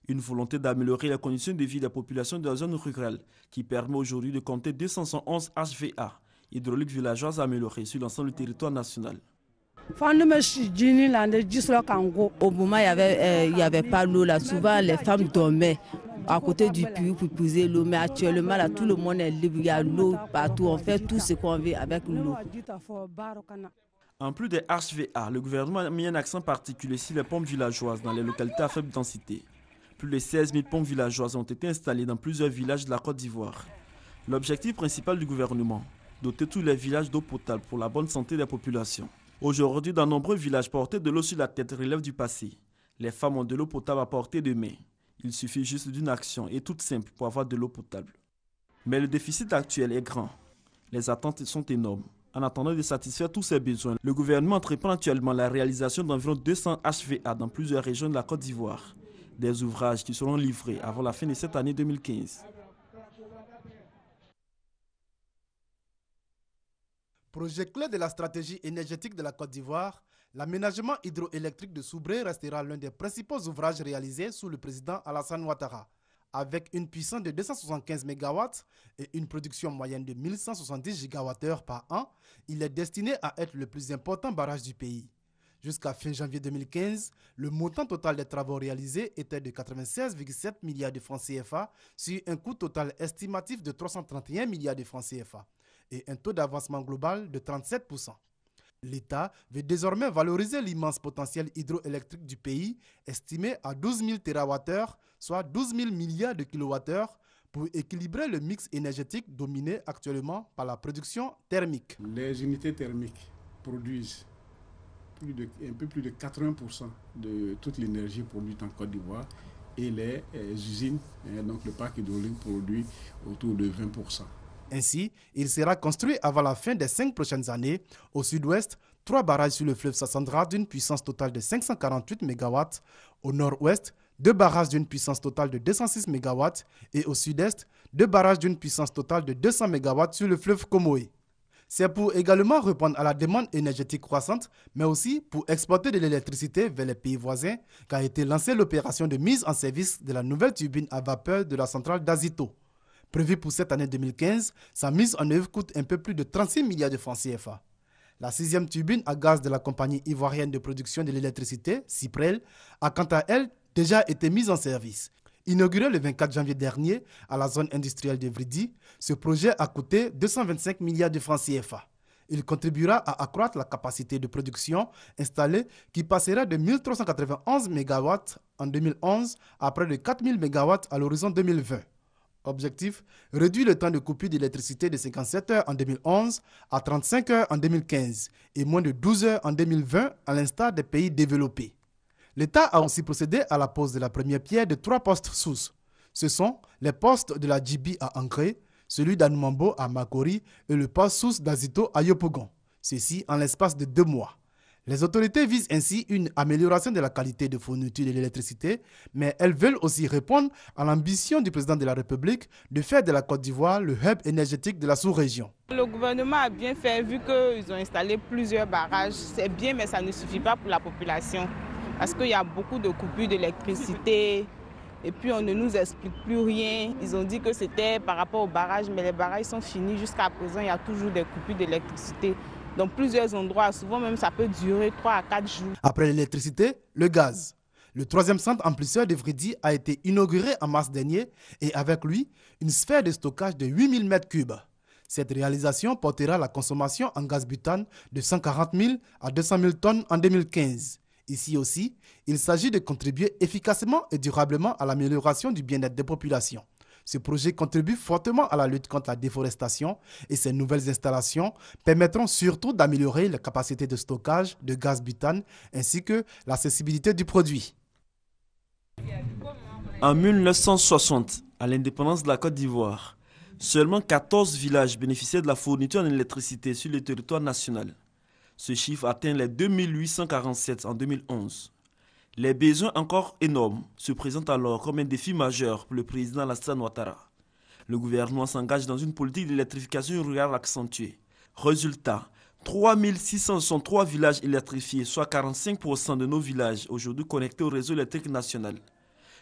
Une volonté d'améliorer les conditions de vie des populations de la zone rurale qui permet aujourd'hui de compter 211 HVA, hydrauliques villageoises améliorées sur l'ensemble du territoire national. Au moment il n'y avait pas l'eau là, souvent les femmes dormaient à côté du puits pour poser l'eau, mais actuellement là, tout le monde est libre, il y a l'eau partout, on fait tout ce qu'on veut avec l'eau. En plus des HVA, le gouvernement a mis un accent particulier sur les pompes villageoises dans les localités à faible densité. Plus de 16 000 pompes villageoises ont été installées dans plusieurs villages de la Côte d'Ivoire. L'objectif principal du gouvernement, doter tous les villages d'eau potable pour la bonne santé des populations. Aujourd'hui, dans nombreux villages, porter de l'eau sur la tête relève du passé. Les femmes ont de l'eau potable à portée de main. Il suffit juste d'une action et toute simple pour avoir de l'eau potable. Mais le déficit actuel est grand. Les attentes sont énormes. En attendant de satisfaire tous ces besoins, le gouvernement entreprend actuellement la réalisation d'environ 200 HVA dans plusieurs régions de la Côte d'Ivoire. Des ouvrages qui seront livrés avant la fin de cette année 2015. Projet clé de la stratégie énergétique de la Côte d'Ivoire, l'aménagement hydroélectrique de Soubré restera l'un des principaux ouvrages réalisés sous le président Alassane Ouattara. Avec une puissance de 275 MW et une production moyenne de 1170 GWh par an, il est destiné à être le plus important barrage du pays. Jusqu'à fin janvier 2015, le montant total des travaux réalisés était de 96,7 milliards de francs CFA sur un coût total estimatif de 331 milliards de francs CFA et un taux d'avancement global de 37%. L'État veut désormais valoriser l'immense potentiel hydroélectrique du pays, estimé à 12 000 TWh, soit 12 000 milliards de kilowattheures, pour équilibrer le mix énergétique dominé actuellement par la production thermique. Les unités thermiques produisent un peu plus de 80% de toute l'énergie produite en Côte d'Ivoire et les usines, donc le parc hydraulique produit autour de 20%. Ainsi, il sera construit avant la fin des 5 prochaines années. Au sud-ouest, 3 barrages sur le fleuve Sassandra d'une puissance totale de 548 MW. Au nord-ouest, 2 barrages d'une puissance totale de 206 MW. Et au sud-est, 2 barrages d'une puissance totale de 200 MW sur le fleuve Comoé. C'est pour également répondre à la demande énergétique croissante, mais aussi pour exporter de l'électricité vers les pays voisins qu'a été lancée l'opération de mise en service de la nouvelle turbine à vapeur de la centrale d'Azito. Prévue pour cette année 2015, sa mise en œuvre coûte un peu plus de 36 milliards de francs CFA. La 6e turbine à gaz de la compagnie ivoirienne de production de l'électricité, Cyprel, a quant à elle déjà été mise en service. Inauguré le 24 janvier dernier à la zone industrielle de Vridi, ce projet a coûté 225 milliards de francs CFA. Il contribuera à accroître la capacité de production installée qui passera de 1391 MW en 2011 à près de 4000 MW à l'horizon 2020. Objectif, réduire le temps de coupure d'électricité de 57 heures en 2011 à 35 heures en 2015 et moins de 12 heures en 2020 à l'instar des pays développés. L'État a aussi procédé à la pose de la première pierre de 3 postes sources. Ce sont les postes de la Djibi à Ancré, celui d'Anoumambo à Makori et le poste source d'Azito à Yopougon. Ceci en l'espace de 2 mois. Les autorités visent ainsi une amélioration de la qualité de fourniture de l'électricité, mais elles veulent aussi répondre à l'ambition du président de la République de faire de la Côte d'Ivoire le hub énergétique de la sous-région. Le gouvernement a bien fait vu qu'ils ont installé plusieurs barrages. C'est bien, mais ça ne suffit pas pour la population parce qu'il y a beaucoup de coupures d'électricité et puis on ne nous explique plus rien. Ils ont dit que c'était par rapport aux barrages, mais les barrages sont finis jusqu'à présent. Il y a toujours des coupures d'électricité. dans plusieurs endroits. Souvent même, ça peut durer 3 à 4 jours. Après l'électricité, le gaz. Le 3e centre amplisseur de Vridi a été inauguré en mars dernier et avec lui, une sphère de stockage de 8000 m3. Cette réalisation portera la consommation en gaz butane de 140 000 à 200 000 tonnes en 2015. Ici aussi, il s'agit de contribuer efficacement et durablement à l'amélioration du bien-être des populations. Ce projet contribue fortement à la lutte contre la déforestation et ces nouvelles installations permettront surtout d'améliorer la capacité de stockage de gaz butane ainsi que l'accessibilité du produit. En 1960, à l'indépendance de la Côte d'Ivoire, seulement 14 villages bénéficiaient de la fourniture en électricité sur le territoire national. Ce chiffre atteint les 2847 en 2011. Les besoins encore énormes se présentent alors comme un défi majeur pour le président Alassane Ouattara. Le gouvernement s'engage dans une politique d'électrification rurale accentuée. Résultat, 3663 villages électrifiés, soit 45% de nos villages aujourd'hui connectés au réseau électrique national.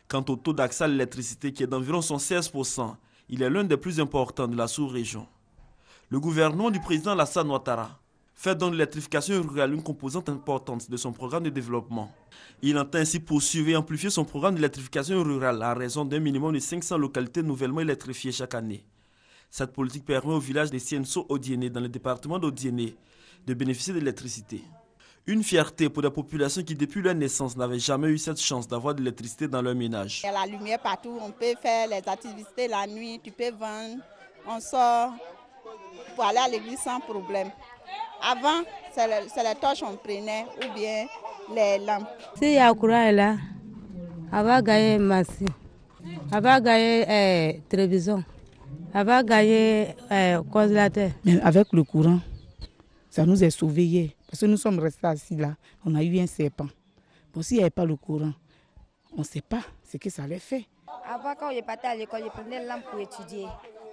Quant au taux d'accès à l'électricité qui est d'environ 16%, il est l'un des plus importants de la sous-région. Le gouvernement du président Alassane Ouattara fait donc l'électrification rurale une composante importante de son programme de développement. Il entend ainsi poursuivre et amplifier son programme d'électrification rurale à raison d'un minimum de 500 localités nouvellement électrifiées chaque année. Cette politique permet au village de Sienso-Odiéné, dans le département d'Odiéné, de bénéficier de l'électricité. Une fierté pour des populations qui, depuis leur naissance, n'avaient jamais eu cette chance d'avoir de l'électricité dans leur ménage. Il y a la lumière partout, on peut faire les activités la nuit, tu peux vendre, on sort pour aller à l'église sans problème. Avant, c'est les torches qu'on prenait ou bien les lampes. Si il y a courant là, on va gagner machine, on va gagner télévision, on va gagner congélateur. Mais avec le courant, ça nous est sauvé. Parce que nous sommes restés assis là, on a eu un serpent. Bon, s'il n'y avait pas le courant, on ne sait pas ce que ça allait faire. Avant, quand je partais à l'école, je prenais la lampe pour étudier.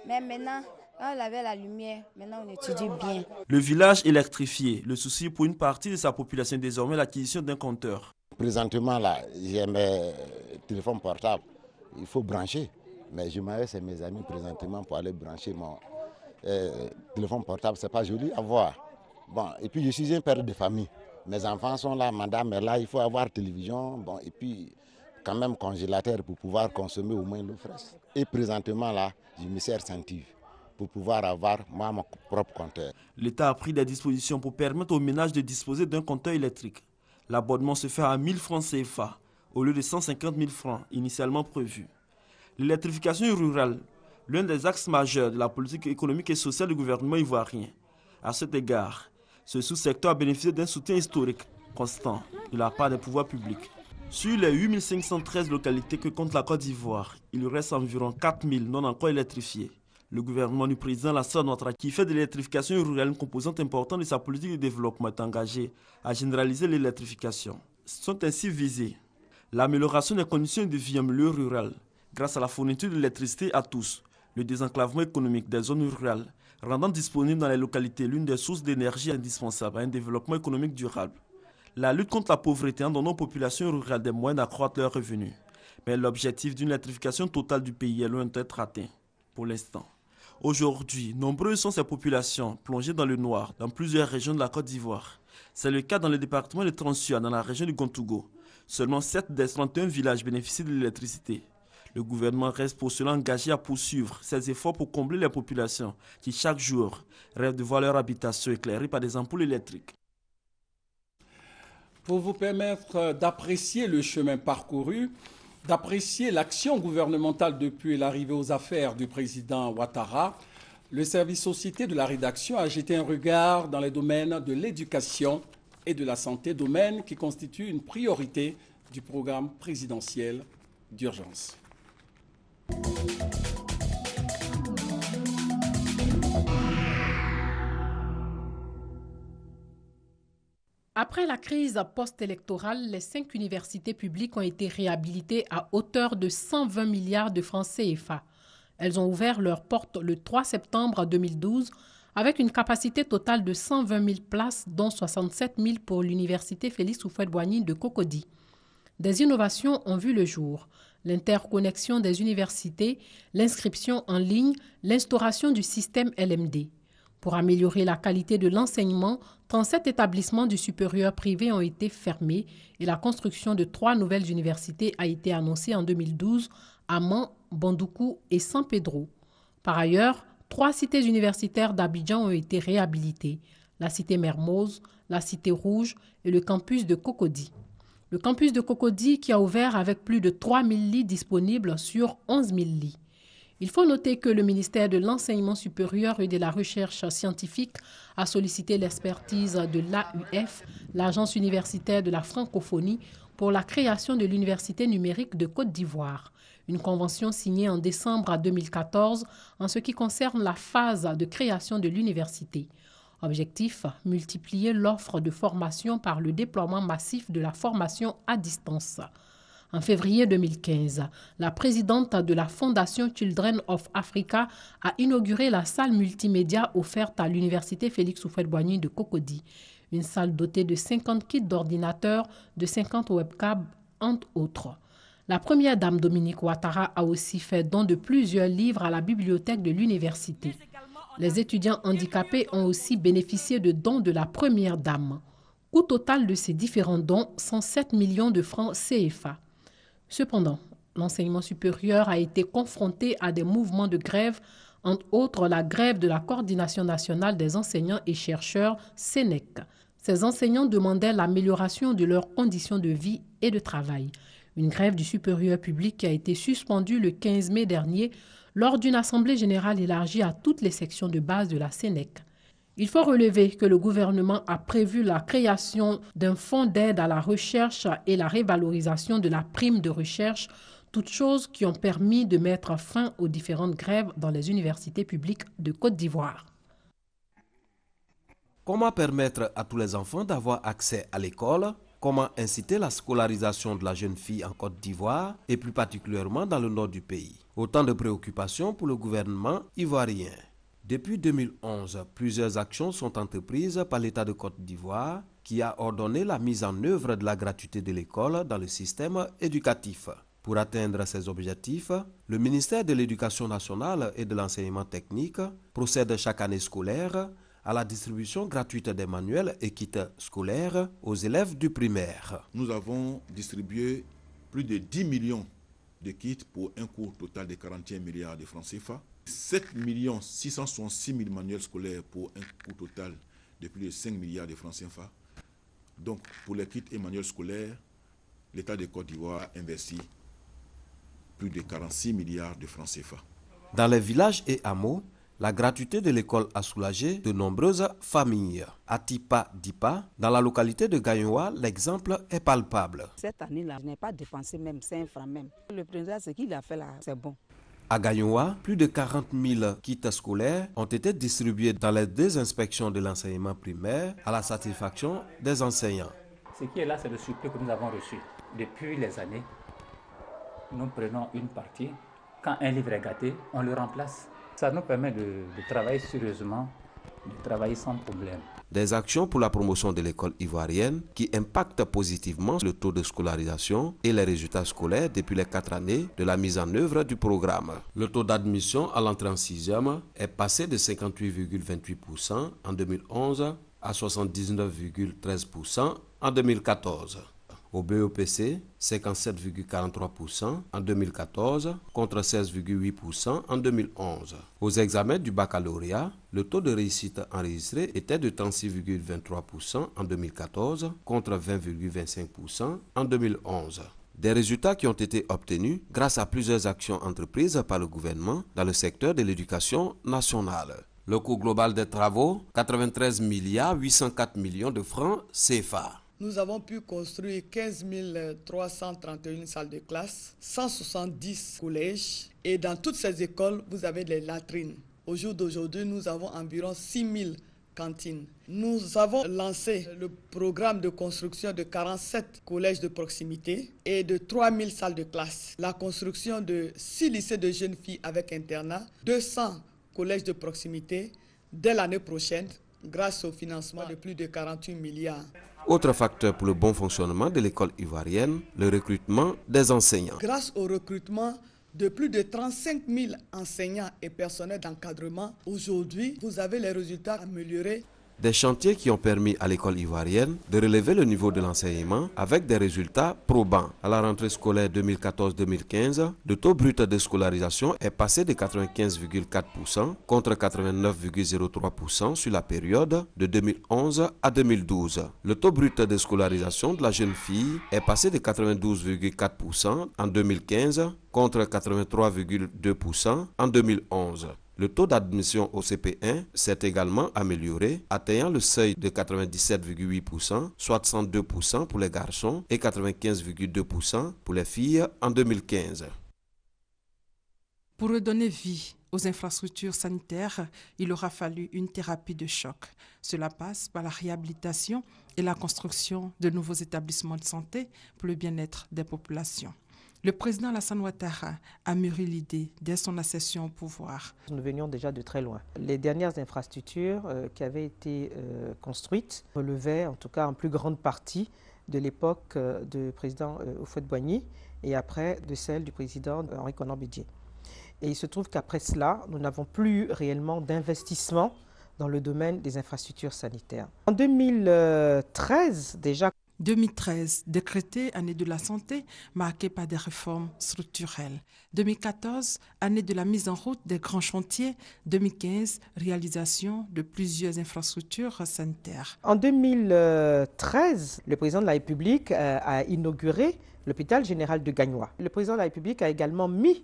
Mais maintenant, quand on avait la lumière, maintenant on étudie bien. Le village électrifié, le souci pour une partie de sa population est désormais l'acquisition d'un compteur. Présentement, là, j'ai mes téléphones portables. Il faut brancher. Mais je m'arrête chez mes amis présentement pour aller brancher mon téléphone portable. Ce n'est pas joli à voir. Bon, et puis je suis un père de famille. Mes enfants sont là, madame est là, il faut avoir télévision, bon, et puis quand même congélateur pour pouvoir consommer au moins l'eau fraîche. Et présentement là, je me sers Centuve pour pouvoir avoir moi mon propre compteur. L'État a pris des dispositions pour permettre aux ménages de disposer d'un compteur électrique. L'abonnement se fait à 1000 francs CFA au lieu de 150 000 francs initialement prévus. L'électrification rurale, l'un des axes majeurs de la politique économique et sociale du gouvernement ivoirien. À cet égard, ce sous-secteur a bénéficié d'un soutien historique constant de la part des pouvoirs publics. Sur les 8513 localités que compte la Côte d'Ivoire, il reste environ 4000 non encore électrifiées. Le gouvernement du président Alassane Ouattara, qui fait de l'électrification rurale une composante importante de sa politique de développement, est engagé à généraliser l'électrification. Sont ainsi visés l'amélioration des conditions de vie en milieu rural, grâce à la fourniture d'électricité à tous, le désenclavement économique des zones rurales, rendant disponible dans les localités l'une des sources d'énergie indispensables à un développement économique durable. La lutte contre la pauvreté en donnant aux populations rurales des moyens d'accroître leurs revenus. Mais l'objectif d'une électrification totale du pays est loin d'être atteint, pour l'instant. Aujourd'hui, nombreuses sont ces populations plongées dans le noir dans plusieurs régions de la Côte d'Ivoire. C'est le cas dans le département de Transua, dans la région du Gontougo. Seulement 7 des 31 villages bénéficient de l'électricité. Le gouvernement reste pour cela engagé à poursuivre ses efforts pour combler les populations qui, chaque jour, rêvent de voir leur habitation éclairée par des ampoules électriques. Pour vous permettre d'apprécier le chemin parcouru, d'apprécier l'action gouvernementale depuis l'arrivée aux affaires du président Ouattara, le service société de la rédaction a jeté un regard dans les domaines de l'éducation et de la santé, domaines qui constituent une priorité du programme présidentiel d'urgence. Après la crise post-électorale, les 5 universités publiques ont été réhabilitées à hauteur de 120 milliards de francs CFA. Elles ont ouvert leurs portes le 3 septembre 2012 avec une capacité totale de 120 000 places, dont 67 000 pour l'université Félix Houphouët-Boigny de Cocody. Des innovations ont vu le jour. L'interconnexion des universités, l'inscription en ligne, l'instauration du système LMD. Pour améliorer la qualité de l'enseignement, 37 établissements du supérieur privé ont été fermés et la construction de 3 nouvelles universités a été annoncée en 2012 à Mans, Bandoukou et San Pedro. Par ailleurs, 3 cités universitaires d'Abidjan ont été réhabilitées, la cité Mermoz, la cité Rouge et le campus de Cocody. Le campus de Cocody qui a ouvert avec plus de 3000 lits disponibles sur 11 000 lits. Il faut noter que le ministère de l'Enseignement supérieur et de la Recherche scientifique a sollicité l'expertise de l'AUF, l'Agence universitaire de la francophonie, pour la création de l'Université numérique de Côte d'Ivoire. Une convention signée en décembre 2014 en ce qui concerne la phase de création de l'université. Objectif, multiplier l'offre de formation par le déploiement massif de la formation à distance. En février 2015, la présidente de la Fondation Children of Africa a inauguré la salle multimédia offerte à l'Université Félix Houphouët-Boigny de Cocody. Une salle dotée de 50 kits d'ordinateurs, de 50 webcams, entre autres. La première dame Dominique Ouattara a aussi fait don de plusieurs livres à la bibliothèque de l'université. Les étudiants handicapés ont aussi bénéficié de dons de la première dame. Coût total de ces différents dons, 107 millions de francs CFA. Cependant, l'enseignement supérieur a été confronté à des mouvements de grève, entre autres la grève de la Coordination nationale des enseignants et chercheurs, CNEC. Ces enseignants demandaient l'amélioration de leurs conditions de vie et de travail. Une grève du supérieur public qui a été suspendue le 15 mai dernier lors d'une assemblée générale élargie à toutes les sections de base de la CNEC. Il faut relever que le gouvernement a prévu la création d'un fonds d'aide à la recherche et la révalorisation de la prime de recherche, toutes choses qui ont permis de mettre fin aux différentes grèves dans les universités publiques de Côte d'Ivoire. Comment permettre à tous les enfants d'avoir accès à l'école? Comment inciter la scolarisation de la jeune fille en Côte d'Ivoire et plus particulièrement dans le nord du pays? Autant de préoccupations pour le gouvernement ivoirien. Depuis 2011, plusieurs actions sont entreprises par l'État de Côte d'Ivoire qui a ordonné la mise en œuvre de la gratuité de l'école dans le système éducatif. Pour atteindre ces objectifs, le ministère de l'Éducation nationale et de l'enseignement technique procède chaque année scolaire à la distribution gratuite des manuels et kits scolaires aux élèves du primaire. Nous avons distribué plus de 10 millions de kits pour un coût total de 41 milliards de francs CFA. 7 666 000 manuels scolaires pour un coût total de plus de 5 milliards de francs CFA. Donc, pour les kits et manuels scolaires, l'État de Côte d'Ivoire a investi plus de 46 milliards de francs CFA. Dans les villages et hameaux, la gratuité de l'école a soulagé de nombreuses familles. À Tipa-Dipa, dans la localité de Gayoua, l'exemple est palpable. Cette année-là, je n'ai pas dépensé même 5 francs même. Le président, ce qu'il a fait là, c'est bon. À Gayoua, plus de 40 000 kits scolaires ont été distribués dans les 2 inspections de l'enseignement primaire à la satisfaction des enseignants. Ce qui est là, c'est le surplus que nous avons reçu. Depuis les années, nous prenons une partie. Quand un livre est gâté, on le remplace. Ça nous permet de travailler sérieusement, de travailler sans problème. Des actions pour la promotion de l'école ivoirienne qui impactent positivement le taux de scolarisation et les résultats scolaires depuis les 4 années de la mise en œuvre du programme. Le taux d'admission à l'entrée en 6e est passé de 58,28% en 2011 à 79,13% en 2014. Au BEPC, 57,43% en 2014 contre 16,8% en 2011. Aux examens du baccalauréat, le taux de réussite enregistré était de 36,23% en 2014 contre 20,25% en 2011. Des résultats qui ont été obtenus grâce à plusieurs actions entreprises par le gouvernement dans le secteur de l'éducation nationale. Le coût global des travaux, 93 804 millions de francs CFA. Nous avons pu construire 15 331 salles de classe, 170 collèges et dans toutes ces écoles, vous avez des latrines. Au jour d'aujourd'hui, nous avons environ 6 000 cantines. Nous avons lancé le programme de construction de 47 collèges de proximité et de 3 000 salles de classe. La construction de 6 lycées de jeunes filles avec internat, 200 collèges de proximité dès l'année prochaine grâce au financement de plus de 48 milliards. Autre facteur pour le bon fonctionnement de l'école ivoirienne, le recrutement des enseignants. Grâce au recrutement de plus de 35 000 enseignants et personnels d'encadrement. Aujourd'hui, vous avez les résultats améliorés. Des chantiers qui ont permis à l'école ivoirienne de relever le niveau de l'enseignement avec des résultats probants. À la rentrée scolaire 2014-2015, le taux brut de scolarisation est passé de 95,4% contre 89,03% sur la période de 2011 à 2012. Le taux brut de scolarisation de la jeune fille est passé de 92,4% en 2015 contre 83,2% en 2011. Le taux d'admission au CP1 s'est également amélioré, atteignant le seuil de 97,8%, soit 62% pour les garçons et 95,2% pour les filles en 2015. Pour redonner vie aux infrastructures sanitaires, il aura fallu une thérapie de choc. Cela passe par la réhabilitation et la construction de nouveaux établissements de santé pour le bien-être des populations. Le président Alassane Ouattara a mûri l'idée dès son accession au pouvoir. Nous venions déjà de très loin. Les dernières infrastructures qui avaient été construites relevaient en tout cas en plus grande partie de l'époque du président Houphouët-Boigny et après de celle du président Henri Konan Bédié. Et il se trouve qu'après cela, nous n'avons plus réellement d'investissement dans le domaine des infrastructures sanitaires. En 2013 déjà, 2013, décrétée année de la santé, marquée par des réformes structurelles. 2014, année de la mise en route des grands chantiers. 2015, réalisation de plusieurs infrastructures sanitaires. En 2013, le président de la République a inauguré l'hôpital général de Gagnois. Le président de la République a également mis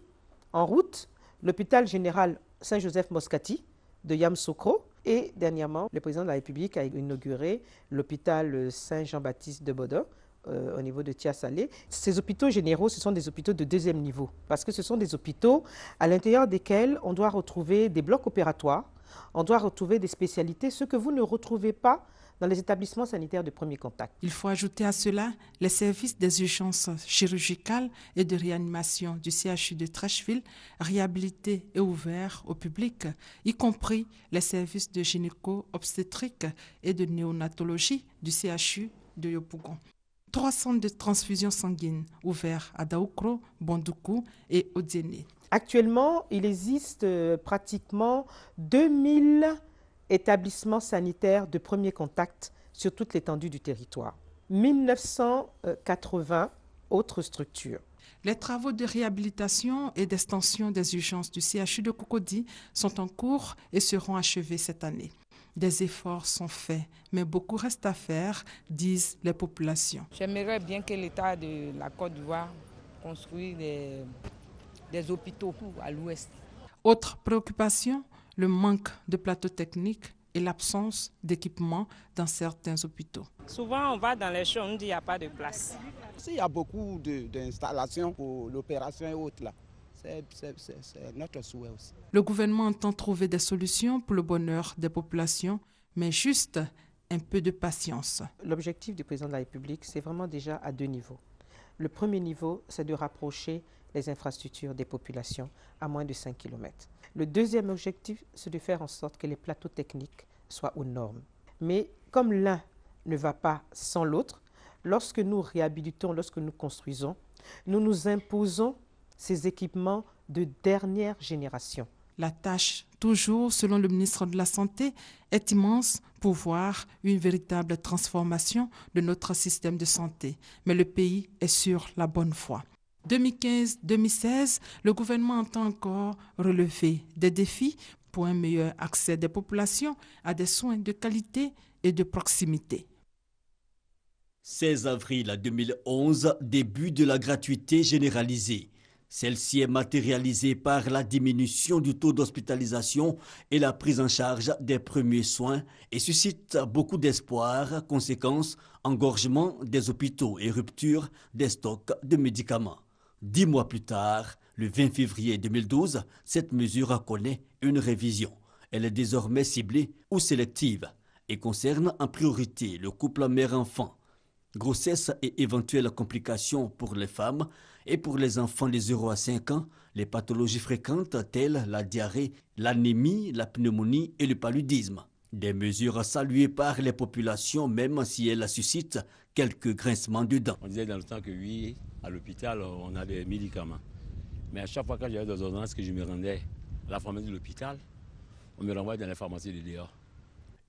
en route l'hôpital général Saint-Joseph-Moscati de Yamoussoukro. Et dernièrement, le président de la République a inauguré l'hôpital Saint-Jean-Baptiste de Bodor au niveau de Tia-Salé. Ces hôpitaux généraux, ce sont des hôpitaux de deuxième niveau parce que ce sont des hôpitaux à l'intérieur desquels on doit retrouver des blocs opératoires, on doit retrouver des spécialités, ce que vous ne retrouvez pas dans les établissements sanitaires de premier contact. Il faut ajouter à cela les services des urgences chirurgicales et de réanimation du CHU de Trècheville, réhabilités et ouverts au public, y compris les services de gynéco-obstétrique et de néonatologie du CHU de Yopougon. 3 centres de transfusion sanguine ouverts à Daoukro, Bondoukou et Odiéné. Actuellement, il existe pratiquement 2000 établissements sanitaires de premier contact sur toute l'étendue du territoire. 1980 autres structures. Les travaux de réhabilitation et d'extension des urgences du CHU de Cocody sont en cours et seront achevés cette année. Des efforts sont faits, mais beaucoup reste à faire, disent les populations. J'aimerais bien que l'État de la Côte d'Ivoire construise des hôpitaux à l'ouest. Autre préoccupation, le manque de plateaux techniques et l'absence d'équipement dans certains hôpitaux. Souvent, on va dans les champs, on dit qu'il n'y a pas de place. S'il y a beaucoup d'installations pour l'opération et autres, là, c'est notre souhait aussi. Le gouvernement entend trouver des solutions pour le bonheur des populations, mais juste un peu de patience. L'objectif du président de la République, c'est vraiment déjà à 2 niveaux. Le premier niveau, c'est de rapprocher les infrastructures des populations à moins de 5 km. Le deuxième objectif, c'est de faire en sorte que les plateaux techniques soient aux normes. Mais comme l'un ne va pas sans l'autre, lorsque nous réhabilitons, lorsque nous construisons, nous nous imposons ces équipements de dernière génération. La tâche, toujours selon le ministre de la Santé, est immense pour voir une véritable transformation de notre système de santé. Mais le pays est sur la bonne voie. 2015-2016, le gouvernement entend encore relever des défis pour un meilleur accès des populations à des soins de qualité et de proximité. 16 avril 2011, début de la gratuité généralisée. Celle-ci est matérialisée par la diminution du taux d'hospitalisation et la prise en charge des premiers soins et suscite beaucoup d'espoir, conséquence, engorgement des hôpitaux et rupture des stocks de médicaments. 10 mois plus tard, le 20 février 2012, cette mesure connaît une révision. Elle est désormais ciblée ou sélective et concerne en priorité le couple mère-enfant. Grossesse et éventuelles complications pour les femmes et pour les enfants de 0 à 5 ans, les pathologies fréquentes telles la diarrhée, l'anémie, la pneumonie et le paludisme. Des mesures saluées par les populations même si elles suscitent quelques grincements de dents. On disait dans le temps que oui, à l'hôpital, on a des médicaments. Mais à chaque fois que j'avais des ordonnances que je me rendais à la pharmacie de l'hôpital, on me renvoyait dans les pharmacies de dehors.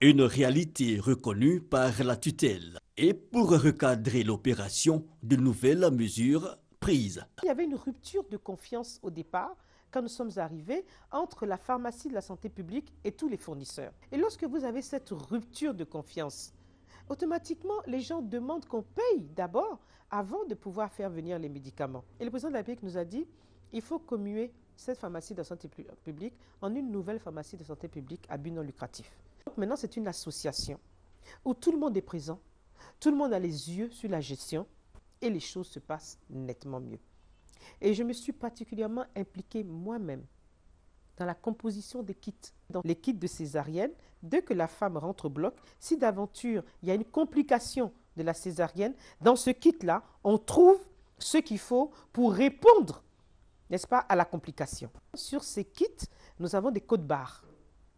Une réalité reconnue par la tutelle. Et pour recadrer l'opération, de nouvelles mesures prises. Il y avait une rupture de confiance au départ, quand nous sommes arrivés, entre la pharmacie de la santé publique et tous les fournisseurs. Et lorsque vous avez cette rupture de confiance, automatiquement, les gens demandent qu'on paye d'abord avant de pouvoir faire venir les médicaments. Et le président de la République nous a dit, il faut commuer cette pharmacie de santé publique en une nouvelle pharmacie de santé publique à but non lucratif. Donc maintenant, c'est une association où tout le monde est présent, tout le monde a les yeux sur la gestion et les choses se passent nettement mieux. Et je me suis particulièrement impliquée moi-même dans la composition des kits. Dans les kits de césarienne, dès que la femme rentre au bloc, si d'aventure il y a une complication de la césarienne, dans ce kit-là, on trouve ce qu'il faut pour répondre, n'est-ce pas, à la complication. Sur ces kits, nous avons des codes barres.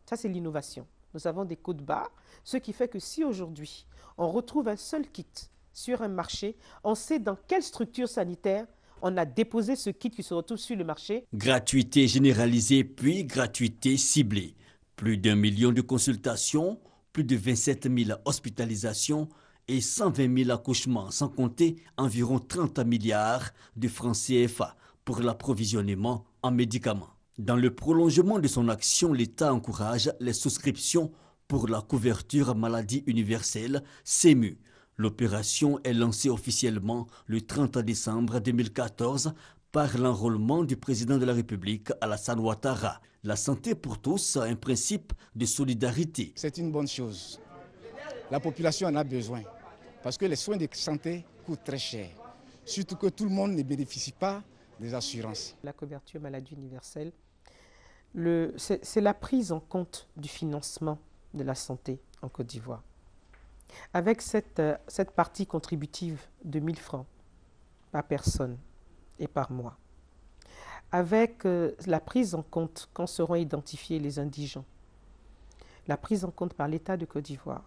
Ça, c'est l'innovation. Nous avons des codes barres, ce qui fait que si aujourd'hui, on retrouve un seul kit sur un marché, on sait dans quelle structure sanitaire on a déposé ce kit qui se retrouve sur le marché. Gratuité généralisée puis gratuité ciblée. Plus d'1 million de consultations, plus de 27 000 hospitalisations et 120 000 accouchements, sans compter environ 30 milliards de francs CFA pour l'approvisionnement en médicaments. Dans le prolongement de son action, l'État encourage les souscriptions pour la couverture maladie universelle, CEMU. L'opération est lancée officiellement le 30 décembre 2014 par l'enrôlement du président de la République, Alassane Ouattara. La santé pour tous, un principe de solidarité. C'est une bonne chose. La population en a besoin parce que les soins de santé coûtent très cher. Surtout que tout le monde ne bénéficie pas des assurances. La couverture maladie universelle, c'est la prise en compte du financement de la santé en Côte d'Ivoire. Avec cette partie contributive de 1 000 francs par personne et par mois, avec la prise en compte quand seront identifiés les indigents, la prise en compte par l'État de Côte d'Ivoire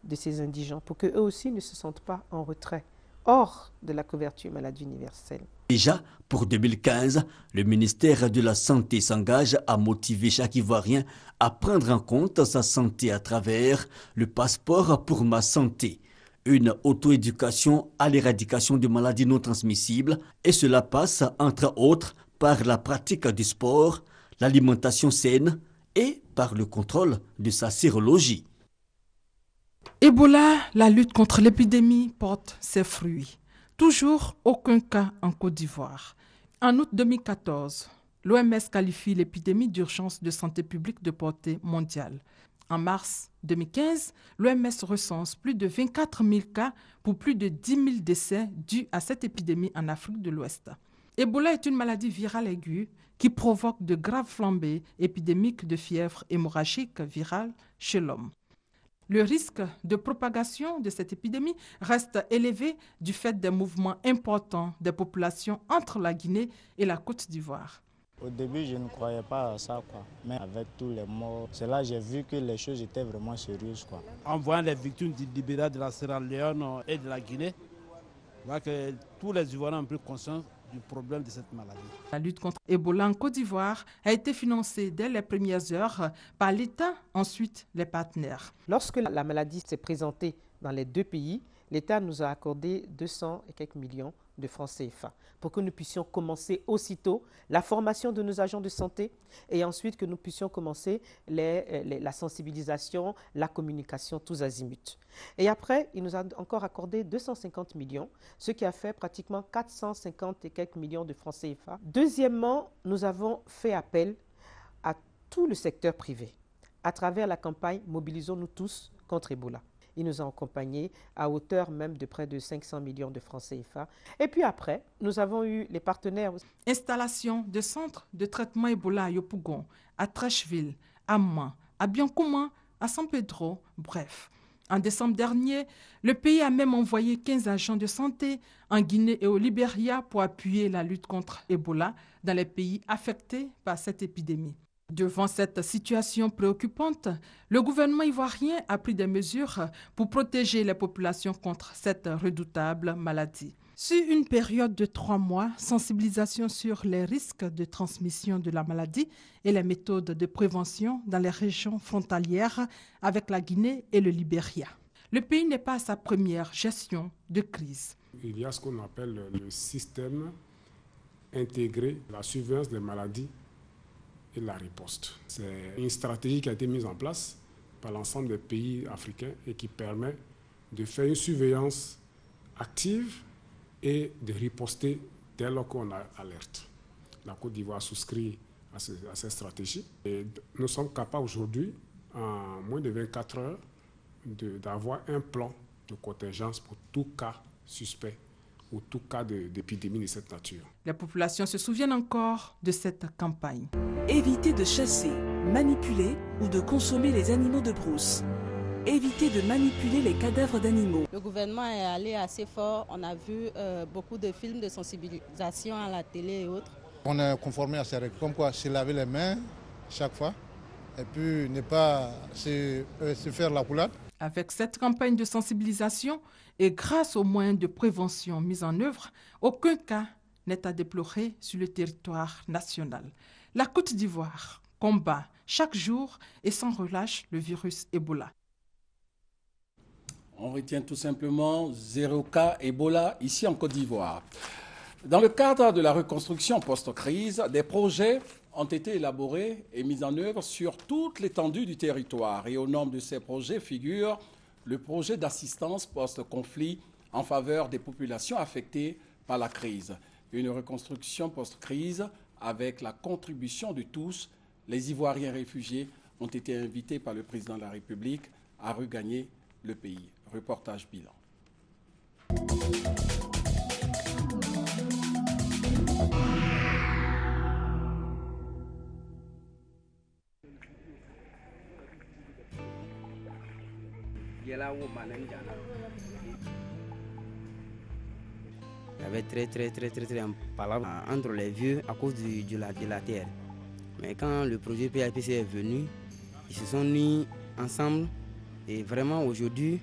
de ces indigents pour qu'eux aussi ne se sentent pas en retrait, hors de la couverture maladie universelle. Déjà, pour 2015, le ministère de la Santé s'engage à motiver chaque Ivoirien à prendre en compte sa santé à travers le passeport pour ma santé, une auto-éducation à l'éradication de maladies non transmissibles, et cela passe, entre autres, par la pratique du sport, l'alimentation saine et par le contrôle de sa sérologie. Ebola, la lutte contre l'épidémie porte ses fruits. Toujours aucun cas en Côte d'Ivoire. En août 2014, l'OMS qualifie l'épidémie d'urgence de santé publique de portée mondiale. En mars 2015, l'OMS recense plus de 24 000 cas pour plus de 10 000 décès dus à cette épidémie en Afrique de l'Ouest. Ebola est une maladie virale aiguë qui provoque de graves flambées épidémiques de fièvre hémorragique virale chez l'homme. Le risque de propagation de cette épidémie reste élevé du fait des mouvements importants des populations entre la Guinée et la Côte d'Ivoire. Au début, je ne croyais pas à ça, mais avec tous les morts, c'est là que j'ai vu que les choses étaient vraiment sérieuses. En voyant les victimes du Libéria, de la Sierra Leone et de la Guinée, je vois que tous les Ivoiriens ont pris conscience du problème de cette maladie. La lutte contre Ebola en Côte d'Ivoire a été financée dès les premières heures par l'État, ensuite les partenaires. Lorsque la maladie s'est présentée dans les deux pays, l'État nous a accordé 200 et quelques millions de francs CFA pour que nous puissions commencer aussitôt la formation de nos agents de santé et ensuite que nous puissions commencer la sensibilisation, la communication, tous azimuts. Et après, il nous a encore accordé 250 millions, ce qui a fait pratiquement 450 et quelques millions de francs CFA. Deuxièmement, nous avons fait appel à tout le secteur privé à travers la campagne « Mobilisons-nous tous contre Ebola ». Il nous a accompagnés à hauteur même de près de 500 millions de francs CFA. Et puis après, nous avons eu les partenaires. Installation de centres de traitement Ebola à Yopougon, à Trècheville, à Man, à Biancouma, à San Pedro, bref. En décembre dernier, le pays a même envoyé 15 agents de santé en Guinée et au Libéria pour appuyer la lutte contre Ebola dans les pays affectés par cette épidémie. Devant cette situation préoccupante, le gouvernement ivoirien a pris des mesures pour protéger les populations contre cette redoutable maladie. Sur une période de 3 mois, sensibilisation sur les risques de transmission de la maladie et les méthodes de prévention dans les régions frontalières avec la Guinée et le Libéria. Le pays n'est pas à sa première gestion de crise. Il y a ce qu'on appelle le système intégré, la surveillance des maladies et la riposte. C'est une stratégie qui a été mise en place par l'ensemble des pays africains et qui permet de faire une surveillance active et de riposter dès lors qu'on a alerte. La Côte d'Ivoire souscrit à cette stratégie et nous sommes capables aujourd'hui, en moins de 24 heures, d'avoir un plan de contingence pour tout cas suspect ou tout cas d'épidémie de cette nature. Les populations se souviennent encore de cette campagne. Évitez de chasser, manipuler ou de consommer les animaux de brousse. Évitez de manipuler les cadavres d'animaux. Le gouvernement est allé assez fort. On a vu beaucoup de films de sensibilisation à la télé et autres. On est conformé à ces règles, comme quoi se laver les mains chaque fois et puis ne pas se faire la poulade. Avec cette campagne de sensibilisation et grâce aux moyens de prévention mis en œuvre, aucun cas n'est à déplorer sur le territoire national. La Côte d'Ivoire combat chaque jour et sans relâche le virus Ebola. On retient tout simplement 0 cas Ebola ici en Côte d'Ivoire. Dans le cadre de la reconstruction post-crise, des projets ont été élaborés et mis en œuvre sur toute l'étendue du territoire. Et au nombre de ces projets figure le projet d'assistance post-conflit en faveur des populations affectées par la crise. Une reconstruction post-crise avec la contribution de tous. Les Ivoiriens réfugiés ont été invités par le président de la République à regagner le pays. Reportage bilan. Il y avait très impalable entre les vieux à cause de la terre. Mais quand le projet PAPC est venu, ils se sont mis ensemble et vraiment aujourd'hui,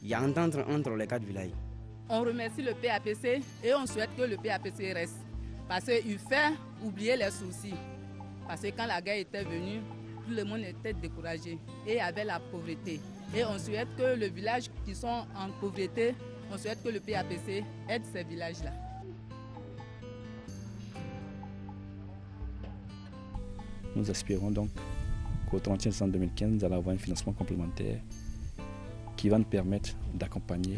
il y a entente entre les 4 villages. On remercie le PAPC et on souhaite que le PAPC reste parce qu'il fait oublier les soucis. Parce que quand la guerre était venue, tout le monde était découragé et il y avait la pauvreté. Et on souhaite que les villages qui sont en pauvreté, on souhaite que le PAPC aide ces villages-là. Nous espérons donc qu'au 31 décembre 2015, nous allons avoir un financement complémentaire qui va nous permettre d'accompagner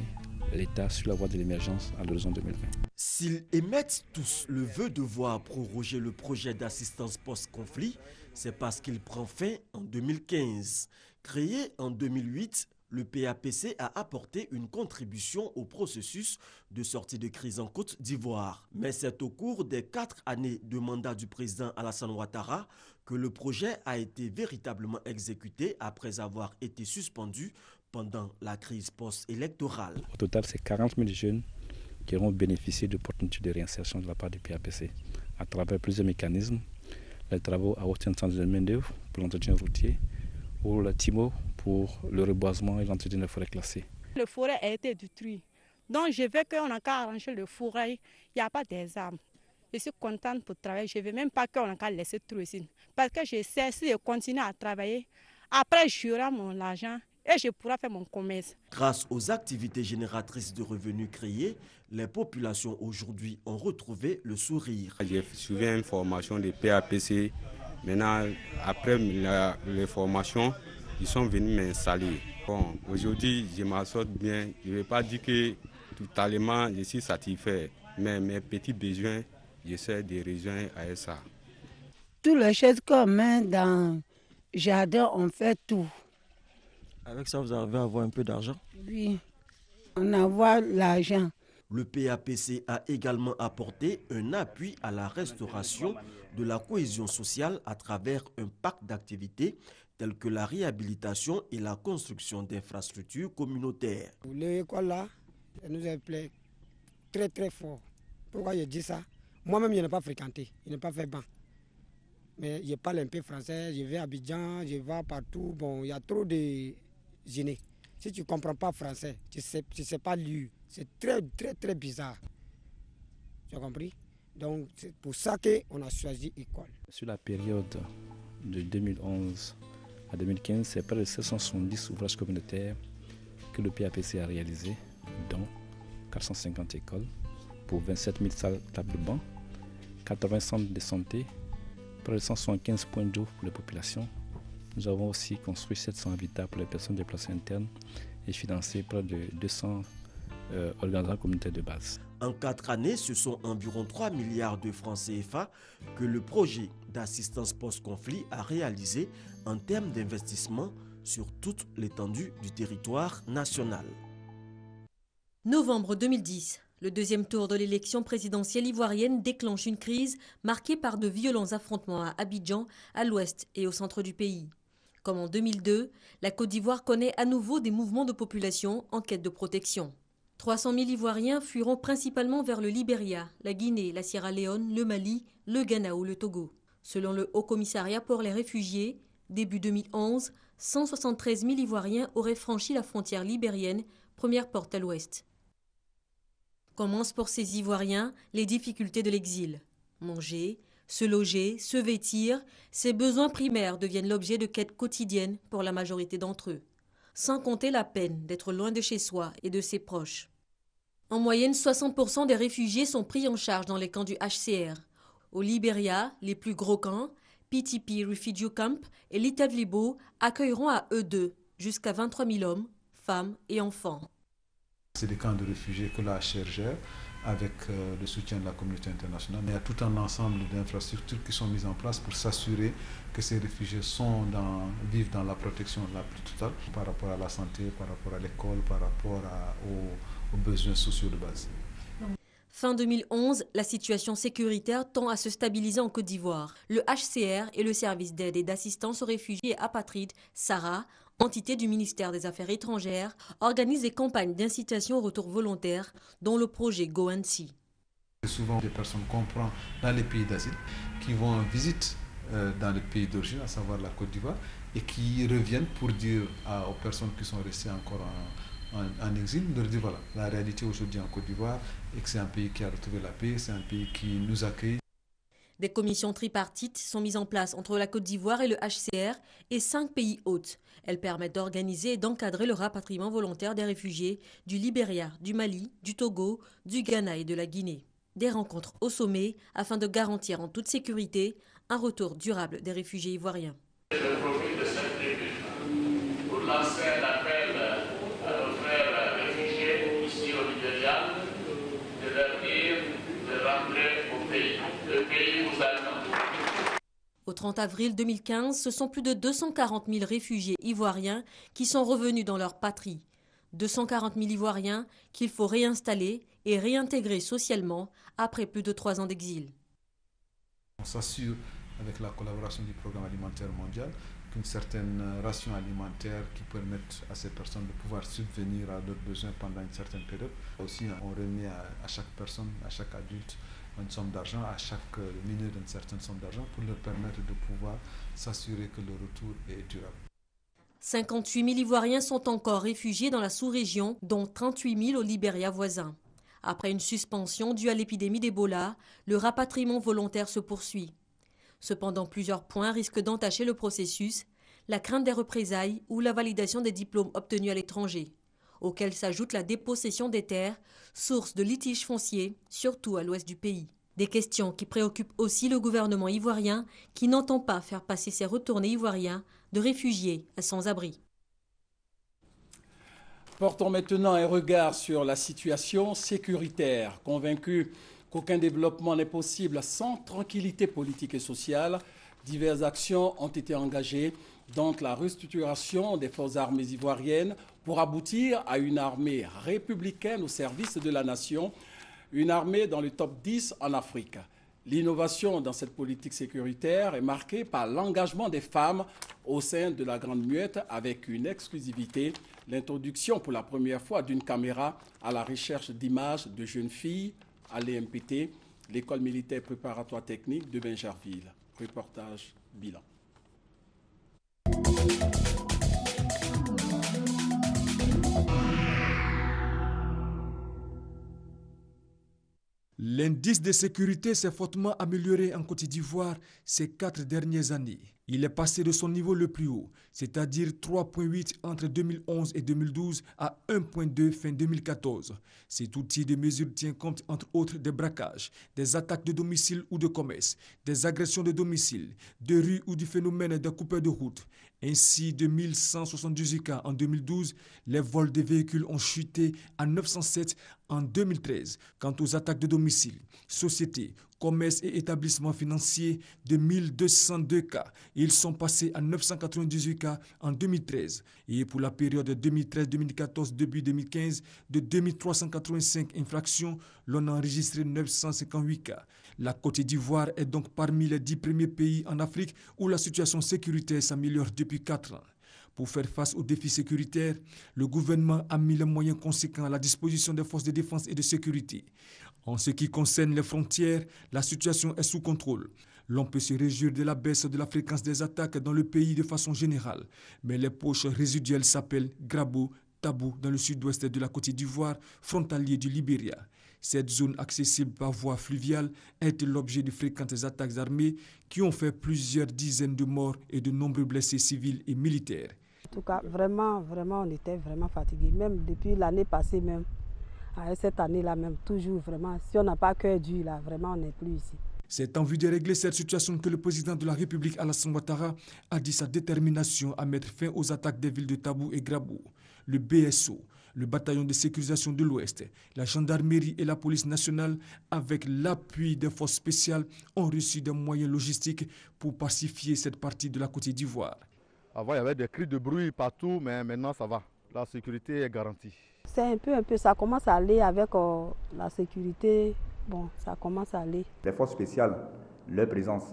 l'État sur la voie de l'émergence à l'horizon 2020. S'ils émettent tous le vœu de voir proroger le projet d'assistance post-conflit, c'est parce qu'il prend fin en 2015. Créé en 2008, le PAPC a apporté une contribution au processus de sortie de crise en Côte d'Ivoire. Mais c'est au cours des 4 années de mandat du président Alassane Ouattara que le projet a été véritablement exécuté après avoir été suspendu pendant la crise post-électorale. Au total, c'est 40 000 jeunes qui auront bénéficié d'opportunités de réinsertion de la part du PAPC à travers plusieurs mécanismes, les travaux à haute intensité de main-d'œuvre pour l'entretien routier, ou le TIMO pour le reboisement et l'entretien des forêts classées. Le forêt a été détruit. Donc je veux qu'on a qu'à arranger le forêt, il n'y a pas des arbres. Je suis contente pour travailler, je ne veux même pas qu'on a qu'à laisser tout ici. Parce que je sais, si je continue à travailler, après j'aurai mon argent et je pourrai faire mon commerce. Grâce aux activités génératrices de revenus créées, les populations aujourd'hui ont retrouvé le sourire. J'ai suivi une formation de PAPC. Maintenant, après les formations, ils sont venus m'installer. Bon, aujourd'hui, je m'en sors bien. Je ne vais pas dire que totalement je suis satisfait, mais mes petits besoins, j'essaie de rejoindre à ça. Toutes les choses qu'on met dans le jardin, on fait tout. Avec ça, vous arrivez à avoir un peu d'argent? Oui, on a l'argent. Le PAPC a également apporté un appui à la restauration de la cohésion sociale à travers un pack d'activités telles que la réhabilitation et la construction d'infrastructures communautaires. L'école là, elle nous a plu très fort. Pourquoi je dis ça? Moi-même, je n'ai pas fréquenté, je n'ai pas fait banc. Mais je parle un peu français, je vais à Abidjan, je vais partout. Bon, il y a trop de gênés. Si tu ne comprends pas français, tu sais pas lire. C'est très bizarre. Tu as compris? Donc c'est pour ça qu'on a choisi école. Sur la période de 2011 à 2015, c'est près de 770 ouvrages communautaires que le PAPC a réalisés, dont 450 écoles pour 27 000 salles tables de banc, 80 centres de santé, près de 175 points d'eau pour les populations. Nous avons aussi construit 700 habitats pour les personnes déplacées internes et financé près de 200 organisations communautaires de base. En 4 années, ce sont environ 3 milliards de francs CFA que le projet d'assistance post-conflit a réalisé en termes d'investissement sur toute l'étendue du territoire national. Novembre 2010, le deuxième tour de l'élection présidentielle ivoirienne déclenche une crise marquée par de violents affrontements à Abidjan, à l'ouest et au centre du pays. Comme en 2002, la Côte d'Ivoire connaît à nouveau des mouvements de population en quête de protection. 300 000 Ivoiriens fuiront principalement vers le Libéria, la Guinée, la Sierra Leone, le Mali, le Ghana ou le Togo. Selon le Haut Commissariat pour les réfugiés, début 2011, 173 000 Ivoiriens auraient franchi la frontière libérienne, première porte à l'ouest. Commencent pour ces Ivoiriens les difficultés de l'exil. Manger, se loger, se vêtir, ces besoins primaires deviennent l'objet de quêtes quotidiennes pour la majorité d'entre eux. Sans compter la peine d'être loin de chez soi et de ses proches. En moyenne, 60% des réfugiés sont pris en charge dans les camps du HCR. Au Libéria, les plus gros camps, PTP Refugee Camp et Little Libo, accueilleront à eux deux jusqu'à 23 000 hommes, femmes et enfants. C'est des camps de réfugiés que la HCR gère avec le soutien de la communauté internationale. Il y a tout un ensemble d'infrastructures qui sont mises en place pour s'assurer que ces réfugiés vivent dans la protection la plus totale par rapport à la santé, par rapport à l'école, par rapport aux besoins sociaux de base. Fin 2011, la situation sécuritaire tend à se stabiliser en Côte d'Ivoire. Le HCR et le service d'aide et d'assistance aux réfugiés et apatrides, SARA, entité du ministère des Affaires étrangères, organise des campagnes d'incitation au retour volontaire, dont le projet Go and See. C'est souvent des personnes qu'on prend dans les pays d'asile, qui vont en visite dans le pays d'origine, à savoir la Côte d'Ivoire, et qui reviennent pour dire aux personnes qui sont restées encore en exil, de leur dire voilà, la réalité aujourd'hui en Côte d'Ivoire, et que c'est un pays qui a retrouvé la paix, c'est un pays qui nous accueille. Des commissions tripartites sont mises en place entre la Côte d'Ivoire et le HCR et 5 pays hôtes. Elles permettent d'organiser et d'encadrer le rapatriement volontaire des réfugiés du Libéria, du Mali, du Togo, du Ghana et de la Guinée. Des rencontres au sommet afin de garantir en toute sécurité un retour durable des réfugiés ivoiriens. Je profite de cette tribune pour lancer un appel à nos frères réfugiés ici au Libéria de leur dire de rentrer au pays. Le pays vous attend. Au 30 avril 2015, ce sont plus de 240 000 réfugiés ivoiriens qui sont revenus dans leur patrie. 240 000 Ivoiriens qu'il faut réinstaller et réintégrer socialement après plus de 3 ans d'exil. On s'assure avec la collaboration du Programme alimentaire mondial qu'une certaine ration alimentaire qui permette à ces personnes de pouvoir subvenir à leurs besoins pendant une certaine période. Aussi, on remet à chaque personne, à chaque adulte, une somme d'argent, à chaque mineur une certaine somme d'argent pour leur permettre de pouvoir s'assurer que le retour est durable. 58 000 Ivoiriens sont encore réfugiés dans la sous-région, dont 38 000 au Libéria voisin. Après une suspension due à l'épidémie d'Ebola, le rapatriement volontaire se poursuit. Cependant, plusieurs points risquent d'entacher le processus, la crainte des représailles ou la validation des diplômes obtenus à l'étranger, auxquels s'ajoute la dépossession des terres, source de litiges fonciers, surtout à l'ouest du pays. Des questions qui préoccupent aussi le gouvernement ivoirien qui n'entend pas faire passer ses retournés ivoiriens de réfugiés à sans-abri. Portons maintenant un regard sur la situation sécuritaire. Convaincus qu'aucun développement n'est possible sans tranquillité politique et sociale, diverses actions ont été engagées, dont la restructuration des forces armées ivoiriennes pour aboutir à une armée républicaine au service de la nation, une armée dans le top 10 en Afrique. L'innovation dans cette politique sécuritaire est marquée par l'engagement des femmes au sein de la Grande Muette avec une exclusivité, l'introduction pour la première fois d'une caméra à la recherche d'images de jeunes filles à l'EMPT, l'école militaire préparatoire technique de Bingerville. Reportage bilan. L'indice de sécurité s'est fortement amélioré en Côte d'Ivoire ces 4 dernières années. Il est passé de son niveau le plus haut, c'est-à-dire 3,8 entre 2011 et 2012 à 1,2 fin 2014. Cet outil de mesure tient compte entre autres des braquages, des attaques de domicile ou de commerce, des agressions de domicile, de rue ou du phénomène de coupeurs de route. Ainsi, de 1178 cas en 2012, les vols de véhicules ont chuté à 907 en 2013. Quant aux attaques de domicile, sociétés, commerces et établissements financiers, de 1202 cas, ils sont passés à 998 cas en 2013. Et pour la période 2013-2014, début 2015, de 2385 infractions, l'on a enregistré 958 cas. La Côte d'Ivoire est donc parmi les 10 premiers pays en Afrique où la situation sécuritaire s'améliore depuis 4 ans. Pour faire face aux défis sécuritaires, le gouvernement a mis les moyens conséquents à la disposition des forces de défense et de sécurité. En ce qui concerne les frontières, la situation est sous contrôle. L'on peut se réjouir de la baisse de la fréquence des attaques dans le pays de façon générale, mais les poches résiduelles s'appellent Grabo, Tabou dans le sud-ouest de la Côte d'Ivoire, frontalier du Libéria. Cette zone accessible par voie fluviale est l'objet de fréquentes attaques armées qui ont fait plusieurs dizaines de morts et de nombreux blessés civils et militaires. En tout cas, vraiment, on était vraiment fatigués. Même depuis l'année passée, même, cette année-là même, toujours vraiment. Si on n'a pas cœur dur, là, vraiment, on n'est plus ici. C'est en vue de régler cette situation que le président de la République, Alassane Ouattara, a dit sa détermination à mettre fin aux attaques des villes de Tabou et Grabo. Le BSO, le bataillon de sécurisation de l'Ouest, la gendarmerie et la police nationale, avec l'appui des forces spéciales, ont reçu des moyens logistiques pour pacifier cette partie de la Côte d'Ivoire. Avant, il y avait des cris de bruit partout, mais maintenant, ça va. La sécurité est garantie. C'est un peu, ça commence à aller avec la sécurité. Bon, ça commence à aller. Les forces spéciales, leur présence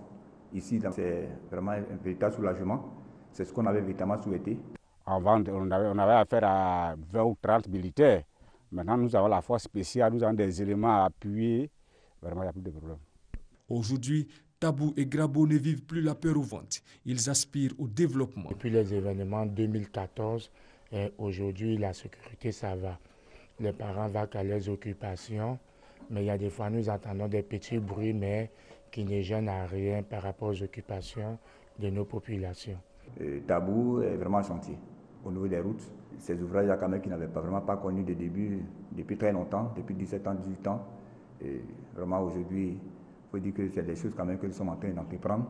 ici, c'est vraiment un véritable soulagement. C'est ce qu'on avait véritablement souhaité. Avant, on avait affaire à 20 ou 30 militaires. Maintenant, nous avons la force spéciale, nous avons des éléments à appuyer. Vraiment, il n'y a plus de problème. Aujourd'hui, Tabou et Grabo ne vivent plus la peur au ventre. Ils aspirent au développement. Depuis les événements 2014, aujourd'hui, la sécurité, ça va. Les parents vont à leurs occupations. Mais il y a des fois, nous entendons des petits bruits, mais qui ne gênent à rien par rapport aux occupations de nos populations. Tabou est vraiment chantier au niveau des routes. Ces ouvrages, il y a quand même qui n'avaient vraiment pas connu de début depuis très longtemps, depuis 17 ans, 18 ans. Et vraiment aujourd'hui, il faut dire que c'est des choses quand même que nous sommes en train d'entreprendre.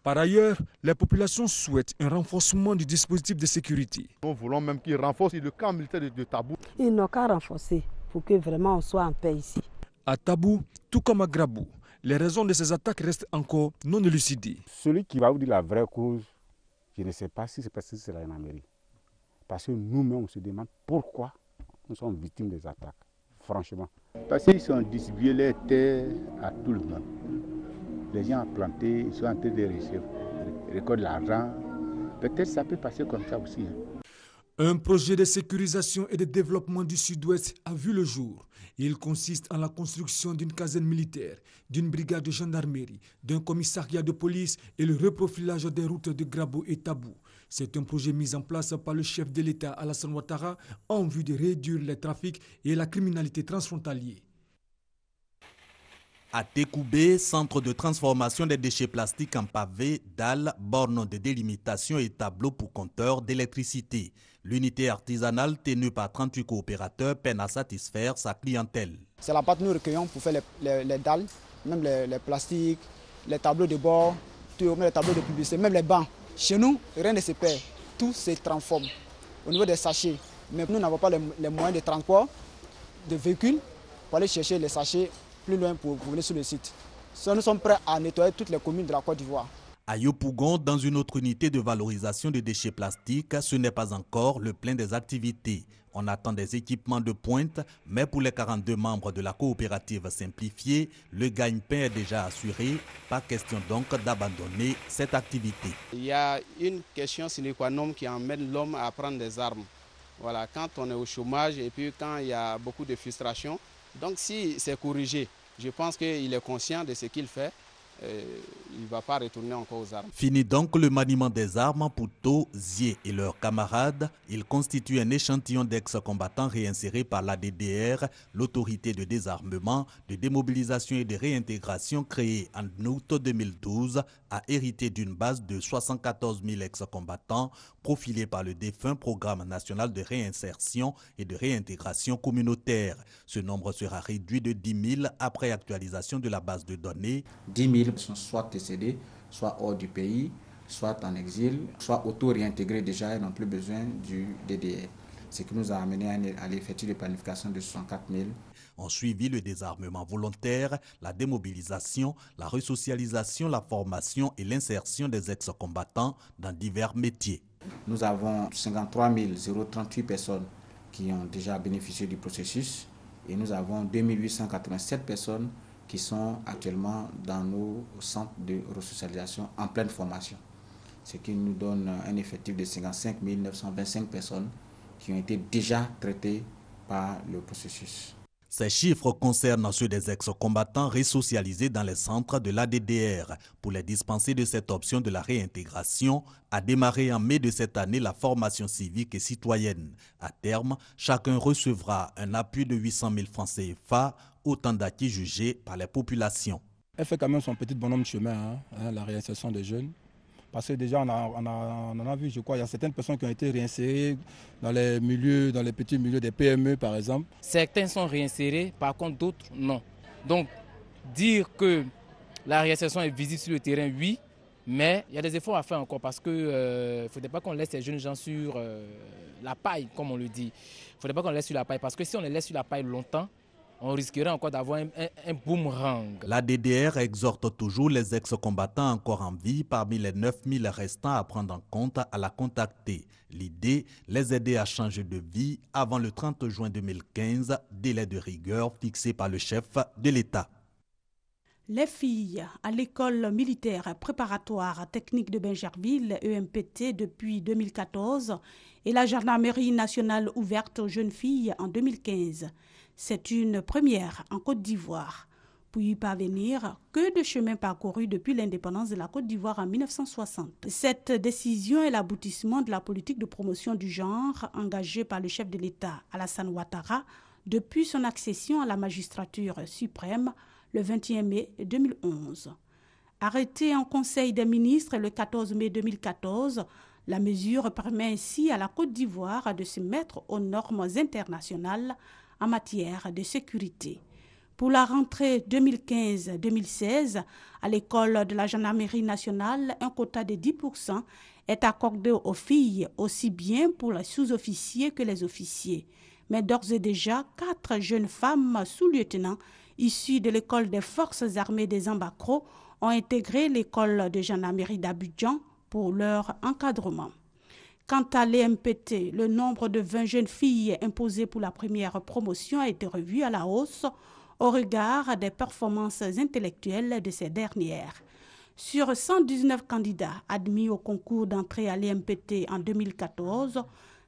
Par ailleurs, les populations souhaitent un renforcement du dispositif de sécurité. Nous voulons même qu'ils renforcent le camp militaire de Tabou. Ils n'ont qu'à renforcer pour que vraiment on soit en paix ici. À Tabou, tout comme à Grabo, les raisons de ces attaques restent encore non élucidées. Celui qui va vous dire la vraie cause, je ne sais pas si c'est parce que c'est la gendarmerie. Parce que nous-mêmes, on se demande pourquoi nous sommes victimes des attaques, franchement. Parce qu'ils ont distribué les terres à tout le monde. Les gens ont planté, ils sont en train de récolter l'argent. Peut-être ça peut passer comme ça aussi. Un projet de sécurisation et de développement du Sud-Ouest a vu le jour. Il consiste en la construction d'une caserne militaire, d'une brigade de gendarmerie, d'un commissariat de police et le reprofilage des routes de Grabo et Tabou. C'est un projet mis en place par le chef de l'État Alassane Ouattara en vue de réduire les trafics et la criminalité transfrontalière. À Tekoubé, centre de transformation des déchets plastiques en pavés, dalles, bornes de délimitation et tableaux pour compteurs d'électricité. L'unité artisanale tenue par 38 coopérateurs peine à satisfaire sa clientèle. C'est la pâte que nous recueillons pour faire les dalles, même les plastiques, les tableaux de bord, même les tableaux de publicité, même les bancs. Chez nous, rien ne se perd, tout se transforme au niveau des sachets. Mais nous n'avons pas les moyens de transport de véhicules pour aller chercher les sachets plus loin pour venir sur le site. Nous sommes prêts à nettoyer toutes les communes de la Côte d'Ivoire. À Yopougon, dans une autre unité de valorisation des déchets plastiques, ce n'est pas encore le plein des activités. On attend des équipements de pointe, mais pour les 42 membres de la coopérative simplifiée, le gagne-pain est déjà assuré. Pas question donc d'abandonner cette activité. Il y a une question sine qua non qui emmène l'homme à prendre des armes. Voilà, quand on est au chômage et puis quand il y a beaucoup de frustration. Donc si c'est corrigé, je pense qu'il est conscient de ce qu'il fait il ne va pas retourner encore aux armes. Fini donc le maniement des armes pour To, Zie et leurs camarades. Ils constituent un échantillon d'ex-combattants réinsérés par la DDR, l'autorité de désarmement, de démobilisation et de réintégration créée en août 2012, a hérité d'une base de 74 000 ex-combattants profilés par le défunt Programme national de réinsertion et de réintégration communautaire. Ce nombre sera réduit de 10 000 après actualisation de la base de données. 10 000 sont soit décédés, soit hors du pays, soit en exil, soit auto-réintégrés déjà et n'ont plus besoin du DDR. Ce qui nous a amené à l'effectif de planification de 64 000. Ont suivi le désarmement volontaire, la démobilisation, la resocialisation, la formation et l'insertion des ex-combattants dans divers métiers. Nous avons 53 038 personnes qui ont déjà bénéficié du processus et nous avons 2887 personnes qui sont actuellement dans nos centres de resocialisation en pleine formation. Ce qui nous donne un effectif de 55 925 personnes qui ont été déjà traitées par le processus. Ces chiffres concernent ceux des ex-combattants resocialisés dans les centres de la DDR. Pour les dispenser de cette option de la réintégration, a démarré en mai de cette année la formation civique et citoyenne. À terme, chacun recevra un appui de 800 000 francs CFA, autant d'acquis jugés par les populations. Elle fait quand même son petit bonhomme de chemin, la réinsertion des jeunes. Parce que déjà, on en a vu, je crois, il y a certaines personnes qui ont été réinsérées dans les petits milieux des PME, par exemple. Certains sont réinsérés, par contre, d'autres, non. Donc, dire que la réinsertion est visible sur le terrain, oui, mais il y a des efforts à faire encore parce qu'il ne faudrait pas qu'on laisse ces jeunes gens sur la paille, comme on le dit. Il ne faudrait pas qu'on les laisse sur la paille parce que si on les laisse sur la paille longtemps, on risquerait encore d'avoir un boomerang. La DDR exhorte toujours les ex-combattants encore en vie parmi les 9 000 restants à prendre en compte à la contacter. L'idée, les aider à changer de vie avant le 30 juin 2015, délai de rigueur fixé par le chef de l'État. Les filles à l'école militaire préparatoire technique de Bingerville, EMPT, depuis 2014 et la gendarmerie nationale ouverte aux jeunes filles en 2015. C'est une première en Côte d'Ivoire. Pour y parvenir, que de chemin parcouru depuis l'indépendance de la Côte d'Ivoire en 1960. Cette décision est l'aboutissement de la politique de promotion du genre engagée par le chef de l'État, Alassane Ouattara, depuis son accession à la magistrature suprême le 21 mai 2011. Arrêtée en Conseil des ministres le 14 mai 2014, la mesure permet ainsi à la Côte d'Ivoire de se mettre aux normes internationales en matière de sécurité. Pour la rentrée 2015-2016, à l'école de la gendarmerie nationale, un quota de 10% est accordé aux filles, aussi bien pour les sous-officiers que les officiers. Mais d'ores et déjà, 4 jeunes femmes sous-lieutenants issues de l'école des forces armées des Ambacro ont intégré l'école de gendarmerie d'Abidjan pour leur encadrement. Quant à l'EMPT, le nombre de 20 jeunes filles imposées pour la première promotion a été revu à la hausse au regard des performances intellectuelles de ces dernières. Sur 119 candidats admis au concours d'entrée à l'EMPT en 2014,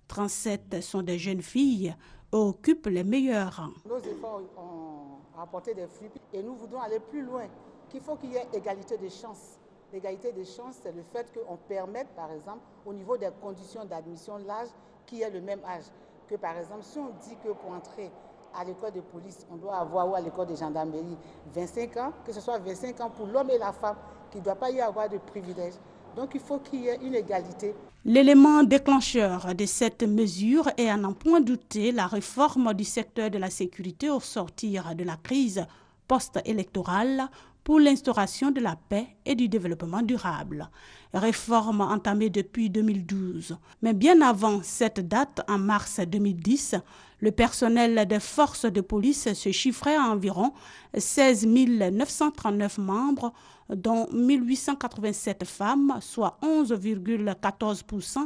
37 sont des jeunes filles et occupent les meilleurs rangs. Nos efforts ont apporté des fruits et nous voudrons aller plus loin, qu'il faut qu'il y ait égalité des chances. L'égalité des chances, c'est le fait qu'on permette, par exemple, au niveau des conditions d'admission, l'âge qui est le même âge. Que par exemple, si on dit que pour entrer à l'école de police, on doit avoir, ou à l'école de gendarmerie, 25 ans, que ce soit 25 ans pour l'homme et la femme, qu'il ne doit pas y avoir de privilèges. Donc il faut qu'il y ait une égalité. L'élément déclencheur de cette mesure est à n'en point douter la réforme du secteur de la sécurité au sortir de la crise post-électorale pour l'instauration de la paix et du développement durable. Réforme entamée depuis 2012. Mais bien avant cette date, en mars 2010, le personnel des forces de police se chiffrait à environ 16 939 membres, dont 1887 femmes, soit 11,14%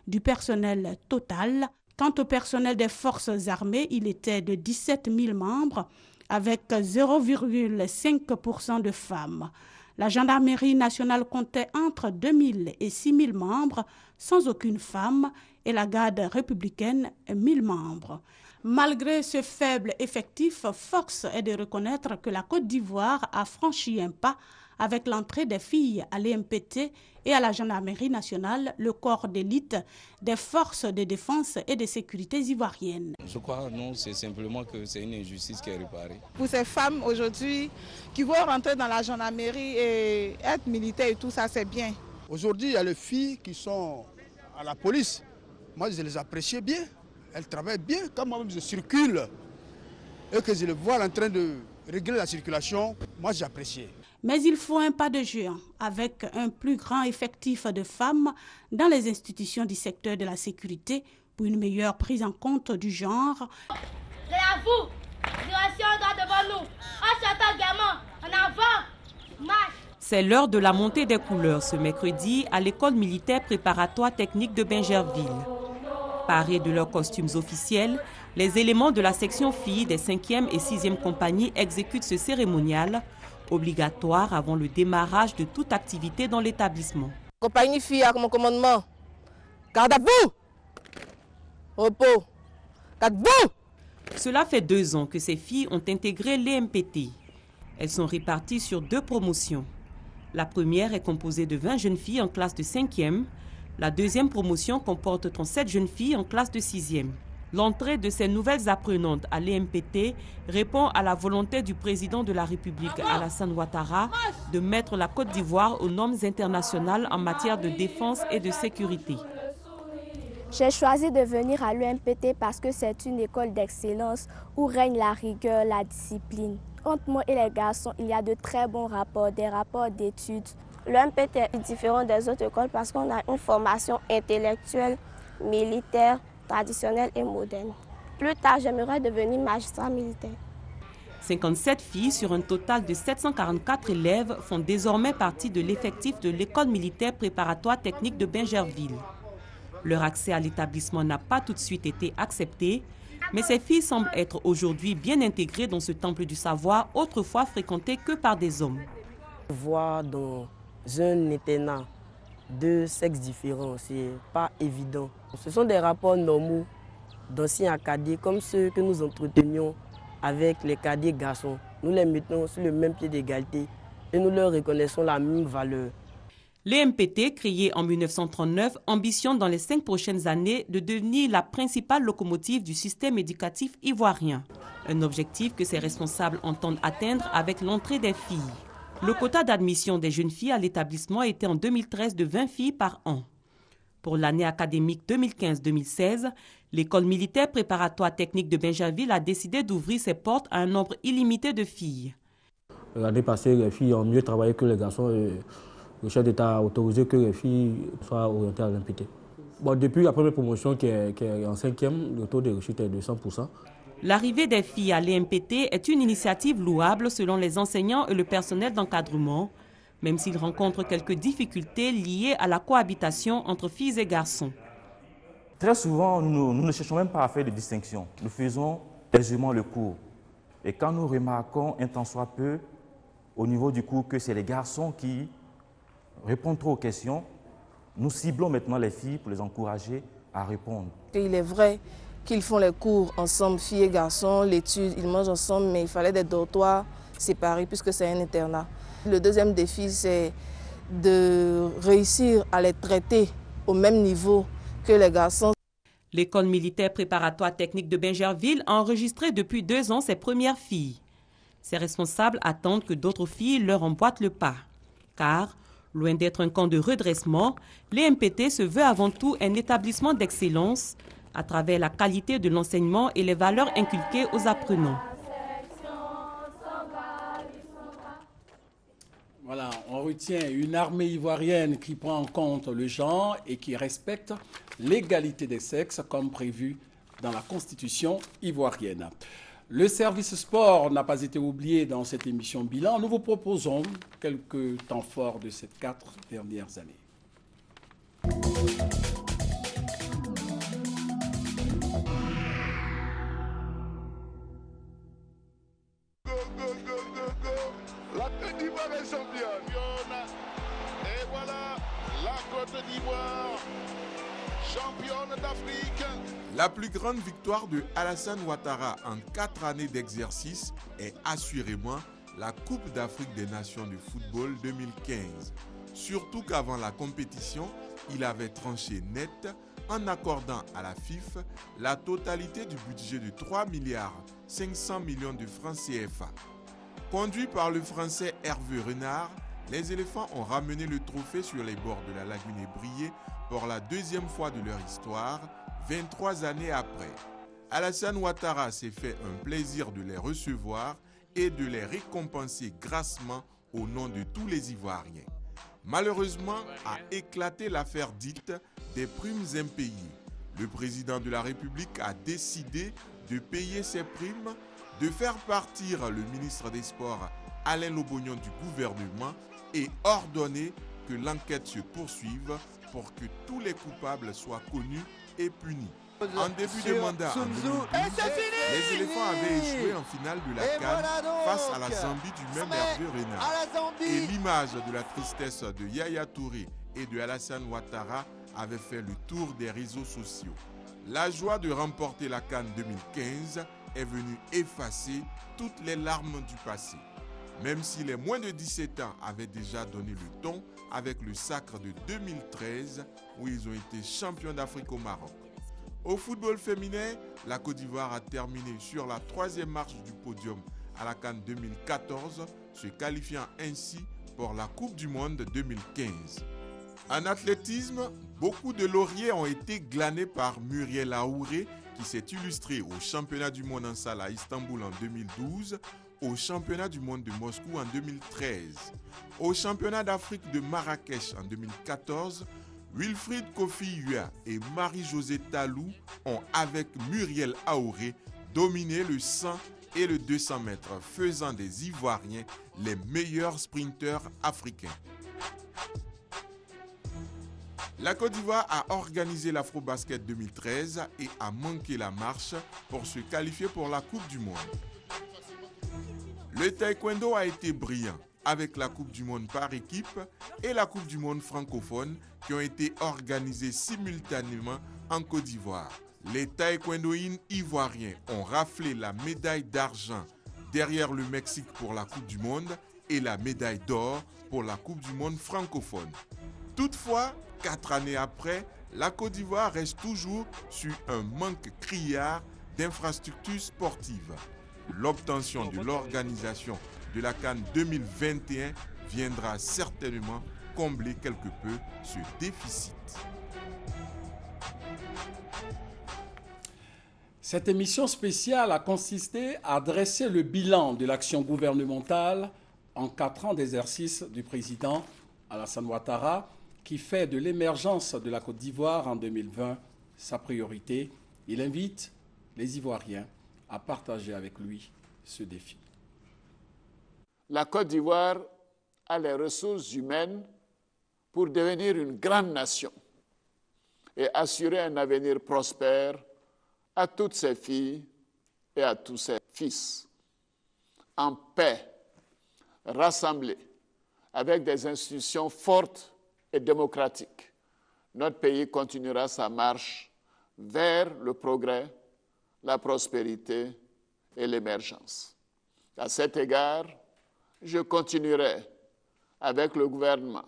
du personnel total. Quant au personnel des forces armées, il était de 17 000 membres, avec 0,5% de femmes. La gendarmerie nationale comptait entre 2 000 et 6 000 membres, sans aucune femme, et la garde républicaine 1 000 membres. Malgré ce faible effectif, force est de reconnaître que la Côte d'Ivoire a franchi un pas avec l'entrée des filles à l'EMPT et à la gendarmerie nationale, le corps d'élite des forces de défense et de sécurité ivoiriennes. Je crois non, c'est simplement que c'est une injustice qui est réparée. Pour ces femmes aujourd'hui qui vont rentrer dans la gendarmerie et être militaires et tout ça, c'est bien. Aujourd'hui, il y a les filles qui sont à la police. Moi, je les apprécie bien. Elles travaillent bien. Quand moi-même je circule et que je les vois en train de régler la circulation, moi j'apprécie. Mais il faut un pas de géant avec un plus grand effectif de femmes dans les institutions du secteur de la sécurité pour une meilleure prise en compte du genre. Derrière vous, direction droit devant nous. On s'attend gamin, en avant, marche. C'est l'heure de la montée des couleurs ce mercredi à l'école militaire préparatoire technique de Bingerville. Parés de leurs costumes officiels, les éléments de la section filles des 5e et 6e compagnies exécutent ce cérémonial obligatoire avant le démarrage de toute activité dans l'établissement. Compagnie filles a comme commandement. Garde à vous. Repos. Garde vous. Cela fait 2 ans que ces filles ont intégré l'EMPT. Elles sont réparties sur 2 promotions. La première est composée de 20 jeunes filles en classe de 5e. La deuxième promotion comporte 37 jeunes filles en classe de 6e. L'entrée de ces nouvelles apprenantes à l'EMPT répond à la volonté du président de la République, Alassane Ouattara, de mettre la Côte d'Ivoire aux normes internationales en matière de défense et de sécurité. J'ai choisi de venir à l'EMPT parce que c'est une école d'excellence où règne la rigueur, la discipline. Entre moi et les garçons, il y a de très bons rapports, des rapports d'études. L'EMPT est différent des autres écoles parce qu'on a une formation intellectuelle, militaire, traditionnelle et moderne. Plus tard, j'aimerais devenir magistrat militaire. 57 filles sur un total de 744 élèves font désormais partie de l'effectif de l'école militaire préparatoire technique de Bingerville. Leur accès à l'établissement n'a pas tout de suite été accepté, mais ces filles semblent être aujourd'hui bien intégrées dans ce temple du savoir, autrefois fréquenté que par des hommes. Voir dans un internat 2 sexes différents, c'est pas évident. Ce sont des rapports normaux d'anciens cadets comme ceux que nous entretenions avec les cadets garçons. Nous les mettons sur le même pied d'égalité et nous leur reconnaissons la même valeur. L'EMPT, créé en 1939, ambitionne dans les 5 prochaines années de devenir la principale locomotive du système éducatif ivoirien. Un objectif que ses responsables entendent atteindre avec l'entrée des filles. Le quota d'admission des jeunes filles à l'établissement était en 2013 de 20 filles par an. Pour l'année académique 2015-2016, l'école militaire préparatoire technique de Bingerville a décidé d'ouvrir ses portes à un nombre illimité de filles. L'année passée, les filles ont mieux travaillé que les garçons. Et le chef d'État a autorisé que les filles soient orientées à l'EMPT. Depuis la première promotion qui est en 5e, le taux de réussite est de 100%. L'arrivée des filles à l'EMPT est une initiative louable selon les enseignants et le personnel d'encadrement, même s'ils rencontrent quelques difficultés liées à la cohabitation entre filles et garçons. Très souvent, nous ne cherchons même pas à faire de distinction. Nous faisons aisément le cours. Et quand nous remarquons un tant soit peu au niveau du cours que c'est les garçons qui répondent trop aux questions, nous ciblons maintenant les filles pour les encourager à répondre. Il est vrai qu'ils font les cours ensemble, filles et garçons, l'étude, ils mangent ensemble, mais il fallait des dortoirs séparés puisque c'est un internat. Le deuxième défi, c'est de réussir à les traiter au même niveau que les garçons. L'école militaire préparatoire technique de Bingerville a enregistré depuis 2 ans ses premières filles. Ses responsables attendent que d'autres filles leur emboîtent le pas. Car, loin d'être un camp de redressement, l'EMPT se veut avant tout un établissement d'excellence à travers la qualité de l'enseignement et les valeurs inculquées aux apprenants. Voilà, on retient une armée ivoirienne qui prend en compte le genre et qui respecte l'égalité des sexes comme prévu dans la Constitution ivoirienne. Le service sport n'a pas été oublié dans cette émission bilan. Nous vous proposons quelques temps forts de ces 4 dernières années. La Côte d'Ivoire est championne. Et voilà, la Côte d'Ivoire, championne d'Afrique. La plus grande victoire de Alassane Ouattara en 4 années d'exercice est assurément la Coupe d'Afrique des Nations de football 2015. Surtout qu'avant la compétition, il avait tranché net en accordant à la FIFA la totalité du budget de 3,5 milliards de francs CFA. Conduits par le Français Hervé Renard, les éléphants ont ramené le trophée sur les bords de la lagune Ébrié pour la deuxième fois de leur histoire, 23 années après. Alassane Ouattara s'est fait un plaisir de les recevoir et de les récompenser grassement au nom de tous les Ivoiriens. Malheureusement, a éclaté l'affaire dite des primes impayées. Le président de la République a décidé de payer ces primes, de faire partir le ministre des Sports Alain Lobognon du gouvernement et ordonner que l'enquête se poursuive pour que tous les coupables soient connus et punis. En début de mandat, en 2012, les éléphants avaient échoué en finale de la CAN face à la Zambie du même Hervé Renard. Et l'image de la tristesse de Yaya Touré et de Alassane Ouattara avait fait le tour des réseaux sociaux. La joie de remporter la CAN 2015 est venue effacer toutes les larmes du passé. Même si les moins de 17 ans avaient déjà donné le ton avec le sacre de 2013 où ils ont été champions d'Afrique au Maroc. Au football féminin, la Côte d'Ivoire a terminé sur la 3e marche du podium à la CAN 2014, se qualifiant ainsi pour la Coupe du Monde 2015. En athlétisme, beaucoup de lauriers ont été glanés par Muriel Aouré qui s'est illustré au championnat du monde en salle à Istanbul en 2012, au championnat du monde de Moscou en 2013, au championnat d'Afrique de Marrakech en 2014, Wilfried Kofi Yua et Marie-Josée Talou ont, avec Muriel Aouré, dominé le 100 et le 200 mètres, faisant des Ivoiriens les meilleurs sprinteurs africains. La Côte d'Ivoire a organisé l'Afro-Basket 2013 et a manqué la marche pour se qualifier pour la Coupe du Monde. Le taekwondo a été brillant avec la Coupe du Monde par équipe et la Coupe du Monde francophone qui ont été organisées simultanément en Côte d'Ivoire. Les taekwondoïnes ivoiriens ont raflé la médaille d'argent derrière le Mexique pour la Coupe du Monde et la médaille d'or pour la Coupe du Monde francophone. Toutefois, 4 années après, la Côte d'Ivoire reste toujours sur un manque criard d'infrastructures sportives. L'obtention de l'organisation de la CAN 2021 viendra certainement combler quelque peu ce déficit. Cette émission spéciale a consisté à dresser le bilan de l'action gouvernementale en 4 ans d'exercice du président Alassane Ouattara, qui fait de l'émergence de la Côte d'Ivoire en 2020 sa priorité. Il invite les Ivoiriens à partager avec lui ce défi. La Côte d'Ivoire a les ressources humaines pour devenir une grande nation et assurer un avenir prospère à toutes ses filles et à tous ses fils, en paix, rassemblés, avec des institutions fortes et démocratiques. Notre pays continuera sa marche vers le progrès, la prospérité et l'émergence. À cet égard, je continuerai avec le gouvernement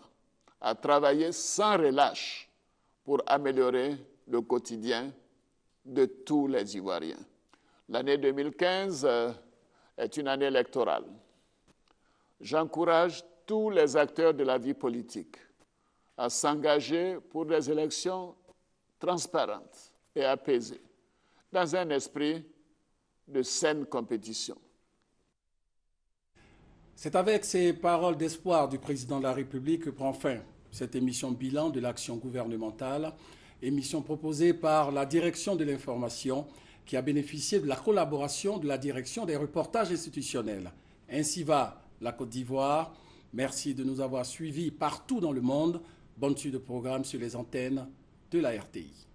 à travailler sans relâche pour améliorer le quotidien de tous les Ivoiriens. L'année 2015 est une année électorale. J'encourage tous les acteurs de la vie politique à s'engager pour des élections transparentes et apaisées, dans un esprit de saine compétition. C'est avec ces paroles d'espoir du président de la République que prend fin cette émission bilan de l'action gouvernementale, émission proposée par la Direction de l'information qui a bénéficié de la collaboration de la Direction des reportages institutionnels. Ainsi va la Côte d'Ivoire. Merci de nous avoir suivis partout dans le monde. Bonne suite de programme sur les antennes de la RTI.